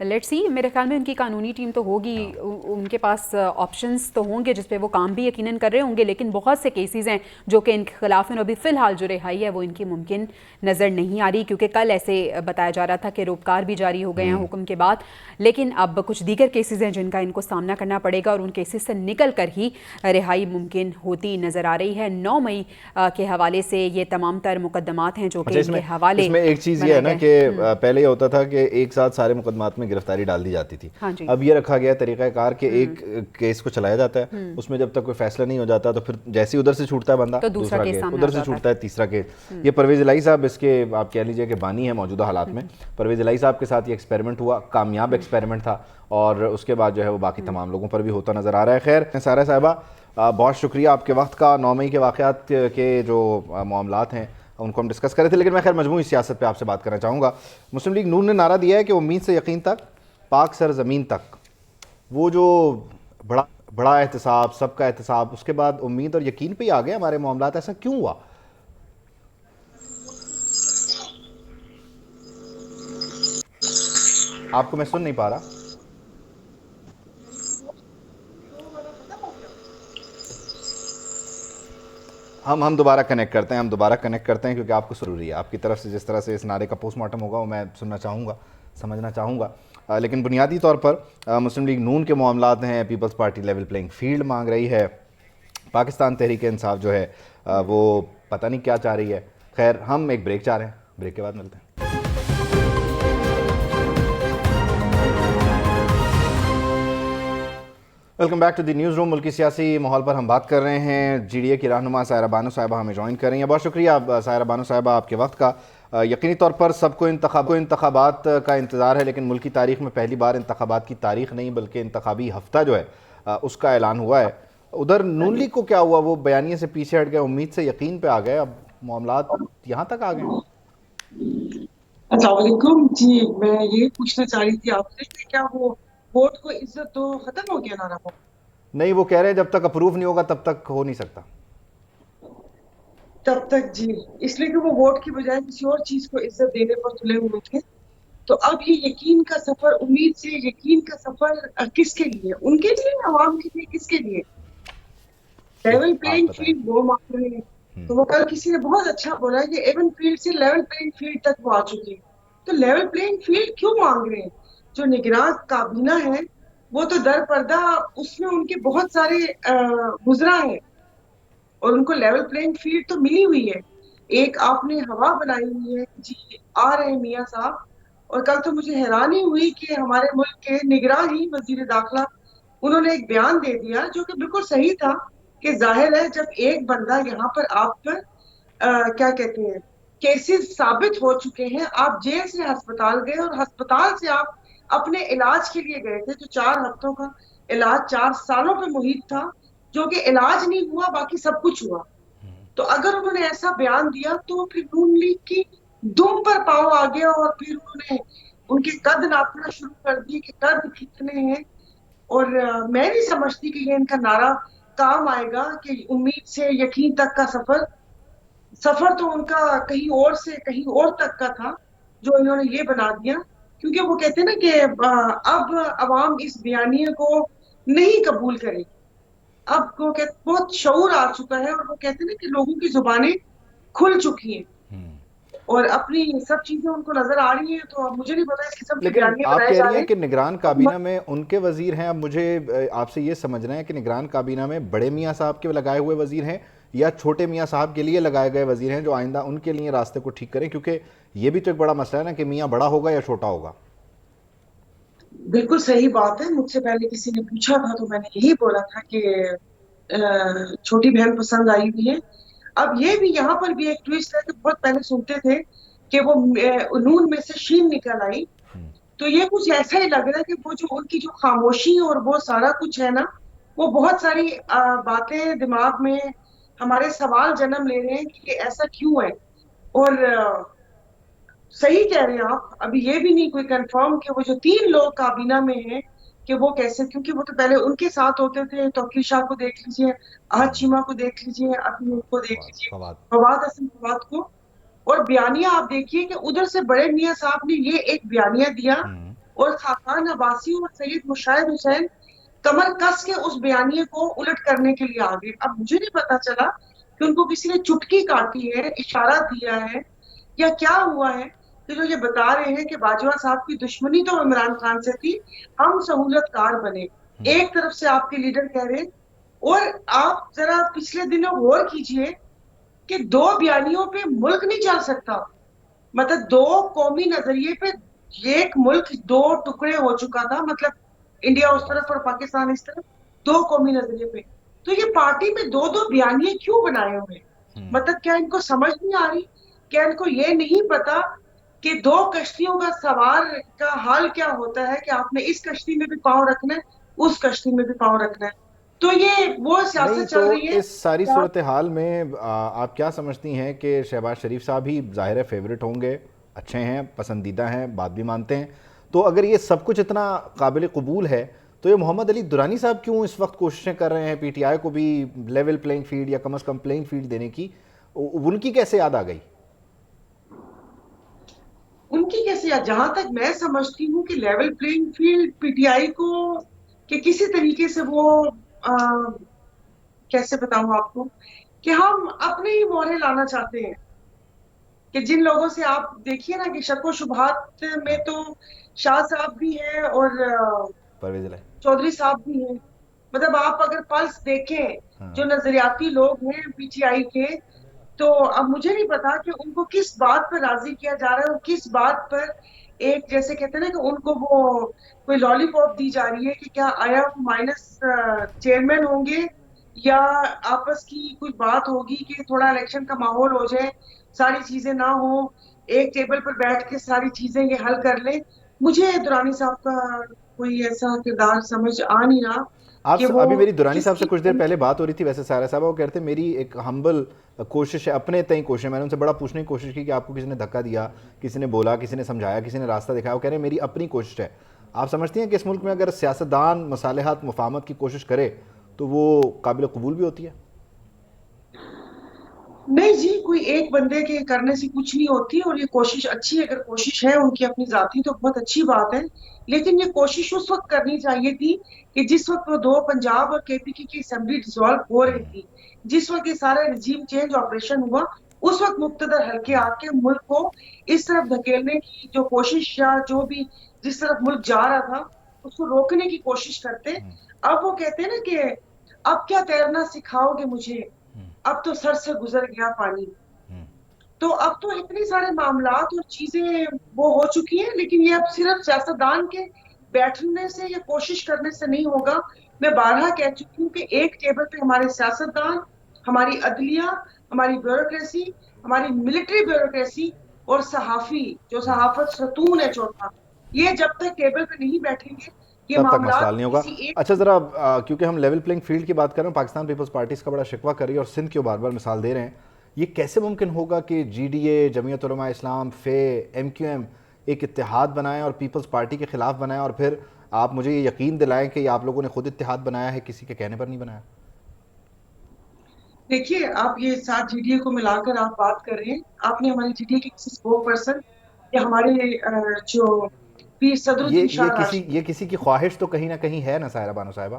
Let's see. میرے خیال میں ان کی قانونی ٹیم تو ہوگی, ان کے پاس آپشنز تو ہوں گے جس پہ وہ کام بھی یقیناً کر رہے ہوں گے, لیکن بہت سے کیسز ہیں جو کہ ان کے خلاف ہیں. ابھی فی الحال جو رہائی ہے وہ ان کی ممکن نظر نہیں آ رہی کیونکہ کل ایسے بتایا جا رہا تھا کہ روکار بھی جاری ہو گئے ہیں حکم کے بعد, لیکن اب کچھ دیگر کیسز ہیں جن کا ان کو سامنا کرنا پڑے گا اور ان کیسز سے نکل کر ہی رہائی ممکن ہوتی نظر آ رہی ہے. 9 مئی کے حوالے سے یہ تمام تر مقدمات ہیں جو کہ ان کے حوالے. اس میں ایک چیز یہ ہے نا کہ پہلے یہ ہوتا تھا کہ ایک ساتھ سارے مقدمات میں گرفتاری ڈال دی جاتی تھی. اب یہ رکھا گیا طریقہ کار کہ ایک کیس کو چلایا جاتا ہے, اس میں جب تک کوئی فیصلہ نہیں ہو جاتا تو پھر جیسے ادھر سے چھوٹتا ہے بندہ دوسرا کیس, ادھر سے چھوٹتا ہے تیسرا کیس. یہ پرویز الہی صاحب اس کے آپ کہہ لیجئے کہ بانی ہے موجودہ حالات میں. پرویز الہی صاحب کے ساتھ یہ ایکسپیریمنٹ ہوا, کامیاب ایکسپیریمنٹ تھا اور اس کے بعد جو ہے وہ باقی تمام لوگوں پر بھی ہوتا نظر آ رہا ہے. خیر سارہ صاحبہ بہت شکریہ آپ کے وقت کا. 9 مئی کے واقعات کے جو معاملات ہیں ان کو ہم ڈسکس کر رہے تھے, لیکن میں خیر مجموعی سیاست پہ آپ سے بات کرنا چاہوں گا. مسلم لیگ نون نے نعرہ دیا ہے کہ امید سے یقین تک, پاک سرزمین تک. وہ جو بڑا احتساب, سب کا احتساب, اس کے بعد امید اور یقین پہ ہی آ گئے ہمارے معاملات. ایسا کیوں ہوا؟ آپ کو میں سن نہیں پا رہا. ہم دوبارہ کنیکٹ کرتے ہیں کیونکہ آپ کو ضروری ہے. آپ کی طرف سے جس طرح سے اس نعرے کا پوسٹ مارٹم ہوگا وہ میں سننا چاہوں گا, سمجھنا چاہوں گا. لیکن بنیادی طور پر مسلم لیگ نون کے معاملات ہیں. Peoples Party level playing field مانگ رہی ہے. پاکستان تحریک انصاف جو ہے وہ پتہ نہیں کیا چاہ رہی ہے. خیر ہم ایک بریک چاہ رہے ہیں, بریک کے بعد ملتے ہیں. Welcome back to the newsroom. ملکی سیاسی ماحول پر ہم بات کر رہے ہیں. جی ڈی اے کی رہنما سائرہ بانو صاحبہ ہمیں جوائن کر رہی ہیں. بہت شکریہ سائرہ بانو صاحبہ آپ کے وقت کا. یقینی طور پر سب کو انتخابات کا انتظار ہے, لیکن ملکی تاریخ میں پہلی بار انتخابات کی تاریخ نہیں بلکہ انتخابی ہفتہ جو ہے اس کا اعلان ہوا ہے. ادھر نون لیگ کو کیا ہوا؟ وہ بیانیے سے پیچھے ہٹ گئے, امید سے یقین پہ آ گئے, اب معاملات یہاں تک آ گئے. السلام علیکم. جی میں یہ پوچھنا چاہ رہی تھی آپ سے کہ کیا وہ ووٹ کو عزت تو ختم ہو گیا نعرہ؟ نہیں, وہ کہہ رہے ہیں جب تک اپروو نہیں ہوگا تب تک ہو نہیں سکتا. تب تک جی, اس لیے کہ وہ ووٹ کی بجائے کسی اور چیز کو عزت دینے پر تلے ہوئے تھے. تو اب یہ یقین کا سفر, امید سے یقین کا سفر کس کے لیے؟ ان کے لیے, عوام کے لیے, کس کے لیے؟ لیول پلینگ فیلڈ وہ مانگ رہے ہیں. تو وہ کل کسی نے بہت اچھا بولا کہ ایون فیلڈ سے لیول پلینگ فیلڈ تک وہ آ چکی ہے. تو لیول پلینگ فیلڈ کیوں مانگ رہے ہیں؟ جو نگراں کابینہ ہے وہ تو در پردہ اس میں ان کے بہت سارے گزرا ہیں اور ان کو لیول پلینگ فیلڈ تو ملی ہوئی ہے. ایک آپ نے ہوا بنائی ہوئی ہے جی آ رہے ہیں میاں صاحب. اور کل تو مجھے حیرانی ہوئی کہ ہمارے ملک کے نگراں ہی وزیر داخلہ انہوں نے ایک بیان دے دیا جو کہ بالکل صحیح تھا کہ ظاہر ہے جب ایک بندہ یہاں پر آپ پر کیا کہتے ہیں کیسز ثابت ہو چکے ہیں, آپ جیل سے ہسپتال گئے اور ہسپتال سے آپ اپنے علاج کے لیے گئے تھے, جو 4 ہفتوں کا علاج 4 سالوں پہ محیط تھا, جو کہ علاج نہیں ہوا باقی سب کچھ ہوا. تو اگر انہوں نے ایسا بیان دیا تو پھر نون لیگ کی دم پر پاؤں آ گیا اور پھر انہوں نے ان کے قد ناپنا شروع کر دی کہ قد کتنے ہیں. اور میں نہیں سمجھتی کہ یہ ان کا نعرہ کام آئے گا کہ امید سے یقین تک کا سفر تو ان کا کہیں اور سے کہیں اور تک کا تھا جو انہوں نے یہ بنا دیا. کیونکہ وہ کہتے ہیں نا کہ اب عوام اس بیانیے کو نہیں قبول کرے. اب وہ بہت شعور آ چکا ہے اور وہ کہتے ہیں نا کہ لوگوں کی زبانیں کھل چکی ہیں اور اپنی سب چیزیں ان کو نظر آ رہی ہیں. تو اب مجھے نہیں پتا اس قسم کے لیکن بیانیے آپ بنائے کہہ جا رہی رہے ہیں کہ نگران کابینہ میں ان کے وزیر ہیں. اب مجھے آپ سے یہ سمجھنا ہے کہ نگران کابینہ میں بڑے میاں صاحب کے لگائے ہوئے وزیر ہیں یا چھوٹے میاں صاحب کے لیے لگائے گئے وزیر ہیں جو آئندہ ان کے لیے راستے کو ٹھیک کریں, کیونکہ یہ بھی تو ایک بڑا مسئلہ ہے نا کہ میاں بڑا ہوگا یا چھوٹا ہوگا. بالکل صحیح بات ہے. مجھ سے پہلے کسی نے پوچھا تھا تو میں نے یہی بولا تھا کہ چھوٹی بہن پسند آئی ہوئی ہے. اب یہ بھی یہاں پر بھی ایک ٹویسٹ ہے کہ بہت پہلے سنتے تھے کہ وہ نون میں سے شین نکل آئی, تو یہ کچھ ایسا ہی لگ رہا ہے کہ وہ جو ان کی جو خاموشی اور وہ سارا کچھ ہے نا, وہ بہت ساری باتیں دماغ میں ہمارے سوال جنم لے رہے ہیں کہ یہ ایسا کیوں ہے. اور صحیح کہہ رہے ہیں آپ, ابھی یہ بھی نہیں کوئی کنفرم کہ وہ جو 3 لوگ کابینہ میں ہیں کہ وہ کیسے, کیونکہ وہ تو پہلے ان کے ساتھ ہوتے تھے. توقیر شاہ کو دیکھ لیجئے, احد چیمہ کو دیکھ لیجئے, ابھی ان کو دیکھ لیجئے, فواد حسن فواد کو. اور بیانیہ آپ دیکھیے کہ ادھر سے بڑے میاں صاحب نے یہ ایک بیانیہ دیا اور خاقان عباسی اور سید مشاہد حسین کمر کس کے اس بیانیے کو الٹ کرنے کے لیے آگے. اب مجھے نہیں پتا چلا کہ ان کو کسی نے چٹکی کاٹی ہے, اشارہ دیا ہے یا کیا ہوا ہے کہ جو یہ بتا رہے ہیں کہ باجوہ صاحب کی دشمنی تو عمران خان سے تھی, ہم سہولت کار بنے. ایک طرف سے آپ کے لیڈر کہہ رہے ہیں, اور آپ ذرا پچھلے دنوں غور کیجئے کہ 2 بیانیوں پہ ملک نہیں چل سکتا. مطلب 2 قومی نظریے پہ ایک ملک 2 ٹکڑے ہو چکا تھا, مطلب انڈیا اس طرف اور پاکستان اس طرف, 2 قومی نظریے پہ. تو یہ پارٹی میں 2 بیانیے کیوں بنائے ہوئے ہیں؟ مطلب کیا ان کو سمجھ نہیں آ رہی, کیا ان کو یہ نہیں پتا کہ 2 کشتیوں کا سوار کا حال کیا ہوتا ہے کہ آپ نے اس کشتی میں بھی پاؤں رکھنا ہے, اس کشتی میں بھی پاؤں رکھنا ہے. تو یہ وہ سیاست چل رہی ہے. اس ساری صورتحال میں آپ کیا سمجھتی ہیں کہ شہباز شریف صاحب ہی ظاہر ہے فیورٹ ہوں گے, اچھے ہیں, پسندیدہ ہیں, بات بھی مانتے ہیں, تو اگر یہ سب کچھ اتنا قابل قبول ہے تو یہ محمد علی درانی صاحب کیوں اس وقت کوششیں کر رہے ہیں پی ٹی آئی کو بھی لیول پلینگ فیلڈ یا کم از کم پلینگ فیلڈ دینے کی؟ ان کی کیسے یاد آ گئی؟ ان کی کیسے یاد, جہاں تک میں سمجھتی ہوں کہ level playing field P T I کو کہ کسی طریقے سے وہ کیسے بتاؤں آپ کو کہ ہم اپنے ہی مورے لانا چاہتے ہیں کہ جن لوگوں سے آپ دیکھیے نا کہ شک و شبہات میں تو شاہ صاحب بھی ہیں اور چودھری صاحب بھی ہیں. مطلب آپ اگر پلس دیکھیں جو نظریاتی لوگ ہیں پی ٹی آئی کے, تو اب مجھے نہیں پتا کہ ان کو کس بات پر راضی کیا جا رہا ہے اور کس بات پر ایک جیسے کہتے ہیں نا کہ ان کو وہ کوئی لالی پاپ دی جا رہی ہے کہ کیا آیا مائنس چیئرمین ہوں گے یا آپس کی کوئی بات ہوگی کہ تھوڑا الیکشن کا ماحول ہو جائے, ساری چیزیں نہ ہوں, ایک ٹیبل پر بیٹھ کے ساری چیزیں یہ حل کر لیں. مجھے درانی صاحب کا کوئی ایسا کردار سمجھ آ نہیں رہا. آپ ابھی میری درانی صاحب سے کچھ دیر پہلے بات ہو رہی تھی, ویسے سارا صاحب وہ کہتے ہیں میری ایک ہمبل کوشش ہے, اپنے تئیں کوشش ہے, میں نے ان سے بڑا پوچھنے کی کوشش کی کہ آپ کو کسی نے دھکا دیا, کسی نے بولا, کسی نے سمجھایا, کسی نے راستہ دکھایا, وہ کہہ رہے ہیں میری اپنی کوشش ہے. آپ سمجھتی ہیں کہ اس ملک میں اگر سیاستدان مصالحات مفاہمت کی کوشش کرے تو وہ قابل قبول بھی ہوتی ہے؟ نہیں جی, کوئی ایک بندے کے کرنے سے کچھ نہیں ہوتی, اور یہ کوشش اچھی ہے, اگر کوشش ہے ان کی اپنی ذاتی تو بہت اچھی بات ہے. لیکن یہ کوشش اس وقت کرنی چاہیے تھی کہ جس وقت وہ 2 پنجاب اور کے پی کی اسمبلی ڈیزالو ہو رہی تھی, جس وقت یہ سارا رجیم چینج آپریشن ہوا, اس وقت مقتدر حلقے آ کے ملک کو اس طرف دھکیلنے کی جو کوشش یا جو بھی جس طرف ملک جا رہا تھا اس کو روکنے کی کوشش کرتے. اب وہ کہتے ہیں نا کہ اب کیا تیرنا سکھاؤ گے مجھے, اب تو سر سے گزر گیا پانی. تو اب تو اتنے سارے معاملات اور چیزیں وہ ہو چکی ہیں, لیکن یہ اب صرف سیاستدان کے بیٹھنے سے یا کوشش کرنے سے نہیں ہوگا. میں بارہا کہہ چکی ہوں کہ ایک ٹیبل پہ ہمارے سیاستدان, ہماری عدلیہ, ہماری بیوروکریسی, ہماری ملٹری بیوروکریسی اور صحافی جو صحافت ستون ہے چوتھا, یہ جب تک ٹیبل پہ نہیں بیٹھیں گے یہ تب تک معاملات مسئلہ نہیں ہوگا. اچھا ذرا کیونکہ ہم لیول پلینگ فیلڈ کی بات کر رہے ہیں, پاکستان پیپلز پارٹی اس کا بڑا شکوہ کر رہی ہے اور سندھ کی بار بار مثال دے رہے ہیں, یہ کیسے ممکن ہوگا کہ G D A, Jamiat Ulema Islam, Fe, M Q M ایک اتحاد بنائیں اور پیپلز پارٹی کے خلاف بنائیں, اور پھر آپ مجھے یہ یقین دلائیں کہ یہ آپ لوگوں نے خود اتحاد بنایا ہے, کسی کے کہنے پر نہیں بنایا؟ دیکھیے آپ یہ 7 جی ڈی اے کو ملا کر آپ بات کر رہے ہیں, آپ نے ہماری جی ڈی اے کے کسی اسپوک پرسن یا ہمارے جو پیر صدر الدین شاہ راشد, یہ کسی کی خواہش تو کہیں نہ کہیں ہے نا سائرہ بانو صاحبہ؟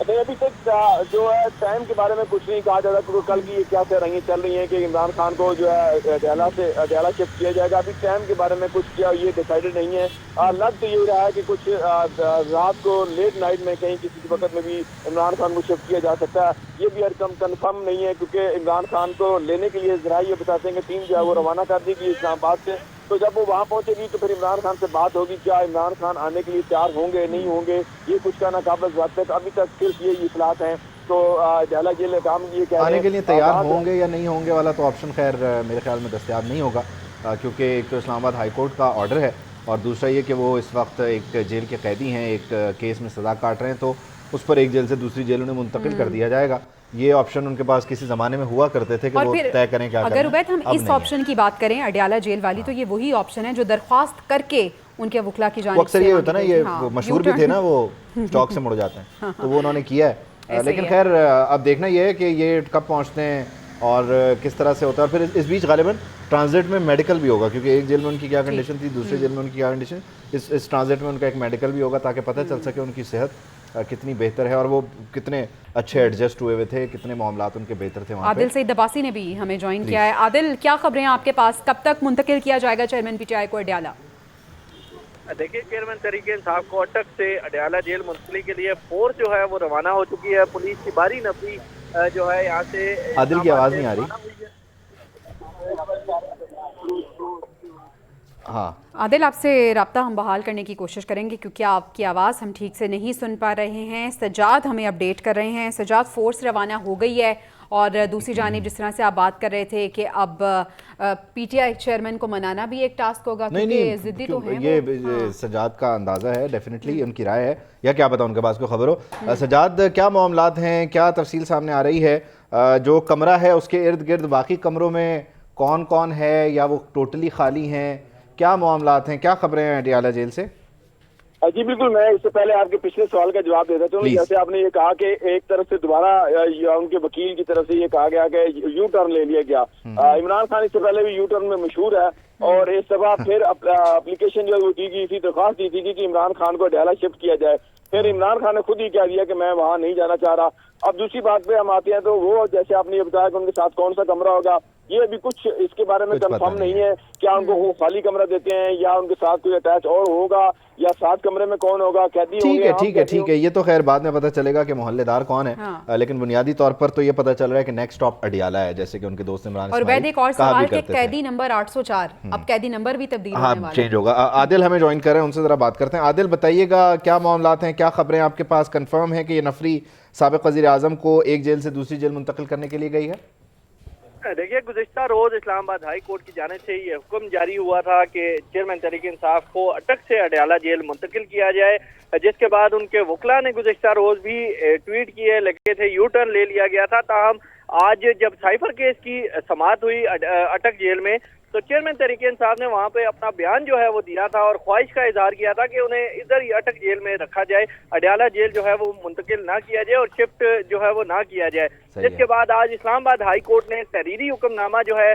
نہیں ابھی تک جو ہے ٹائم کے بارے میں کچھ نہیں کہا جاتا کیونکہ کل کی یہ کیا رہیں چل رہی ہیں کہ عمران خان کو جو ہے اڈیالہ شفٹ کیا جائے گا. ابھی ٹائم کے بارے میں کچھ کیا یہ ڈیسائیڈڈ نہیں ہے. لگ تو یہ رہا ہے کہ کچھ رات کو لیٹ نائٹ میں کہیں کسی وقت میں بھی عمران خان کو شفٹ کیا جا سکتا ہے. یہ بھی کنفرم نہیں ہے کیونکہ عمران خان کو لینے کے لیے ذرائع یہ بتاتے ہیں کہ ٹیم جو ہے وہ روانہ کر دی گئی اسلام آباد سے. تو جب وہ وہاں پہنچے گی تو پھر عمران خان سے بات ہوگی کیا عمران خان آنے کے لیے تیار ہوں گے نہیں ہوں گے, یہ کچھ کا ناقابل ضبط ہے. ابھی تک صرف یہ اطلاعات ہیں. تو اڈیالہ جیل کام یہ کہہ رہے ہیں آنے کے لیے تیار ہوں گے یا نہیں ہوں گے والا تو آپشن خیر میرے خیال میں دستیاب نہیں ہوگا, کیونکہ ایک تو اسلام آباد ہائی کورٹ کا آرڈر ہے اور دوسرا یہ کہ وہ اس وقت ایک جیل کے قیدی ہیں, ایک کیس میں سزا کاٹ رہے ہیں, تو اس پر ایک جیل سے دوسری جیل انہیں منتقل کر دیا جائے گا. یہ آپشن ان کے پاس کسی زمانے میں ہوا کرتے تھے کہ وہ طے کریں کیا کریں. اگر عبید ہم اس آپشن کی بات کریں اڈیالہ جیل والی, تو یہ وہی آپشن ہے جو درخواست کر کے ان کے وکلا کی جانب سے اکثر یہ ہوتا ہے نا, یہ مشہور بھی تھے نا وہ چوک سے مڑ جاتے ہیں, تو وہ انہوں نے کیا ہے. لیکن خیر اب دیکھنا یہ ہے کہ یہ کب پہنچتے ہیں اور کس طرح سے ہوتا ہے. اور پھر اس بیچ غالباً ٹرانزٹ میں میڈیکل بھی ہوگا, کیونکہ ایک جیل میں ان کی کیا کنڈیشن تھی, دوسرے جیل میں ان کی کیا کنڈیشن, اس ٹرانزٹ میں ان کا ایک میڈیکل بھی ہوگا تاکہ پتہ چل سکے ان کی صحت کتنی بہتر ہے اور وہ کتنے اچھے ایڈجسٹ ہوئے ہوئے تھے, کتنے معاملات ان کے بہتر تھے وہاں پہ. عادل سعید عباسی نے بھی ہمیں جوائن کیا ہے. عادل, کیا خبریں ہیں آپ کے پاس, کب تک منتقل کیا جائے گا چیئرمین پی ٹی آئی کو اڈیالہ؟ دیکھیے چیئرمین تحریک انصاف کو اٹک سے اڈیالہ جیل منتقلی کے لیے فورس جو ہے وہ روانہ ہو چکی ہے. پولیس کی بھاری نفری جو ہے یہاں سے. عادل کی آواز نہیں آ رہی. ہاں عادل, آپ سے رابطہ ہم بحال کرنے کی کوشش کریں گے کیونکہ آپ کی آواز ہم ٹھیک سے نہیں سن پا رہے ہیں. سجاد ہمیں اپڈیٹ کر رہے ہیں. سجاد, فورس روانہ ہو گئی ہے اور دوسری جانب جس طرح سے آپ بات کر رہے تھے کہ اب پی ٹی آئی چیئرمین کو منانا بھی ایک ٹاسک ہوگا کیونکہ ضدی تو ہیں. یہ سجاد کا اندازہ ہے, ڈیفینیٹلی ان کی رائے ہے, یا کیا پتا ان کے پاس کوئی خبر ہو. سجاد, کیا معاملات ہیں, کیا تفصیل سامنے آ رہی ہے, جو کمرہ ہے اس کے ارد گرد باقی کمروں میں کون کون ہے یا وہ ٹوٹلی خالی ہیں, کیا معاملات ہیں, کیا خبریں ہیں اڈیالہ جیل سے؟ جی بالکل, میں اس سے پہلے آپ کے پچھلے سوال کا جواب دے دیتا ہوں. جیسے آپ نے یہ کہا کہ ایک طرف سے دوبارہ ان کے وکیل کی طرف سے یہ کہا گیا کہ یو ٹرن لے لیا گیا. عمران خان اس سے پہلے بھی یو ٹرن میں مشہور ہے اور اس دفعہ پھر اپلیکیشن جو کی گئی تھی, درخواست دی تھی کہ عمران خان کو اڈیالہ شفٹ کیا جائے. پھر عمران خان نے خود ہی کہہ دیا کہ میں وہاں نہیں جانا چاہ رہا. اب دوسری بات پہ ہم آتے ہیں تو وہ جیسے آپ نے یہ بتایا کہ ان کے ساتھ کون سا کمرہ ہوگا, یہ ابھی کچھ اس کے بارے میں کنفرم نہیں ہے. کیا ان کو وہ خالی کمرہ دیتے ہیں یا ان کے ساتھ کوئی اٹیچ اور ہوگا یا ساتھ کمرے میں کون ہوگا, قیدی ہوں گے. ٹھیک ہے, یہ تو خیر بعد میں پتہ چلے گا کہ محلے دار کون ہے, لیکن بنیادی طور پر تو یہ پتہ چل رہا ہے کہ نیکسٹ اسٹاپ اڈیالہ ہے, جیسے کہ ان کے دوست عمران اور وید ایک اور سوال کہ قیدی نمبر 804 اب قیدی نمبر بھی تبدیل ہونے والا ہے, چینج ہوگا. عادل ہمیں جوائن کر رہے ہیں, ان سے ذرا بات کرتے ہیں. عادل, بتائیے گا کیا معاملات ہیں, کیا خبریں آپ کے پاس, کنفرم ہے کہ یہ نفری سابق وزیر اعظم کو ایک جیل سے دوسری جیل منتقل کرنے کے لیے گئی ہے؟ دیکھیے گزشتہ روز اسلام آباد ہائی کورٹ کی جانب سے یہ حکم جاری ہوا تھا کہ چیئرمین تحریک انصاف کو اٹک سے اڈیالہ جیل منتقل کیا جائے, جس کے بعد ان کے وکلا نے گزشتہ روز بھی ٹویٹ کیے لگے تھے یو ٹرن لے لیا گیا تھا. تاہم آج جب سائفر کیس کی سماعت ہوئی اٹک جیل میں تو چیئرمین تحریک انصاف نے وہاں پہ اپنا بیان جو ہے وہ دیا تھا اور خواہش کا اظہار کیا تھا کہ انہیں ادھر ہی اٹک جیل میں رکھا جائے, اڈیالہ جیل جو ہے وہ منتقل نہ کیا جائے اور شفٹ جو ہے وہ نہ کیا جائے. جس کے بعد آج اسلام آباد ہائی کورٹ نے تحریری حکم نامہ جو ہے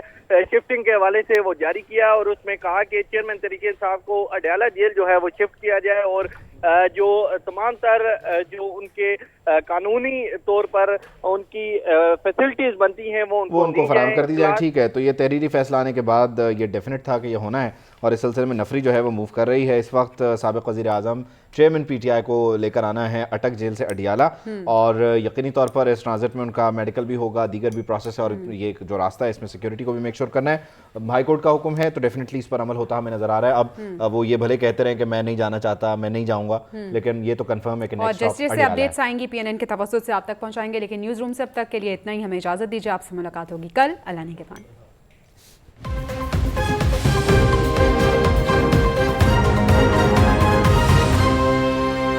شفٹنگ کے حوالے سے وہ جاری کیا اور اس میں کہا کہ چیئرمین تحریک انصاف کو اڈیالہ جیل جو ہے وہ شفٹ کیا جائے اور جو تمام تر جو ان کے قانونی طور پر ان کی فیسلٹیز بنتی ہیں وہ ان کو فراہم کر دی جائے. ٹھیک ہے, تو یہ تحریری فیصلہ آنے کے بعد یہ ڈیفینیٹ تھا کہ یہ ہونا ہے اور اس سلسلے میں نفری جو ہے وہ موو کر رہی ہے. اس وقت سابق وزیر اعظم چیئرمین پی ٹی آئی کو لے کر آنا ہے اٹک جیل سے اڈیالہ, اور یقینی طور پر اس ٹرانزٹ میں ان کا میڈیکل بھی ہوگا, دیگر بھی پروسیس ہے, اور یہ جو راستہ ہے اس میں سیکیورٹی کو بھی میک شور کرنا ہے. ہائی کورٹ کا حکم ہے تو ڈیفینیٹلی اس پر عمل ہوتا ہمیں نظر آ رہا ہے. اب وہ یہ بھلے کہتے رہے کہ میں نہیں جانا چاہتا, میں نہیں جاؤں گا, لیکن یہ تو کنفرم ہے کہ نیکسٹ اسٹاپ اڈیالہ ہے. اور جیسے اپڈیٹس آئیں گی پی این این کے توسط سے آپ تک پہنچائیں گے, لیکن نیوز روم سے اب تک کے لیے اتنا ہی. ہمیں اجازت دیجیے, آپ سے ملاقات ہوگی کل. اللہ نگہبان.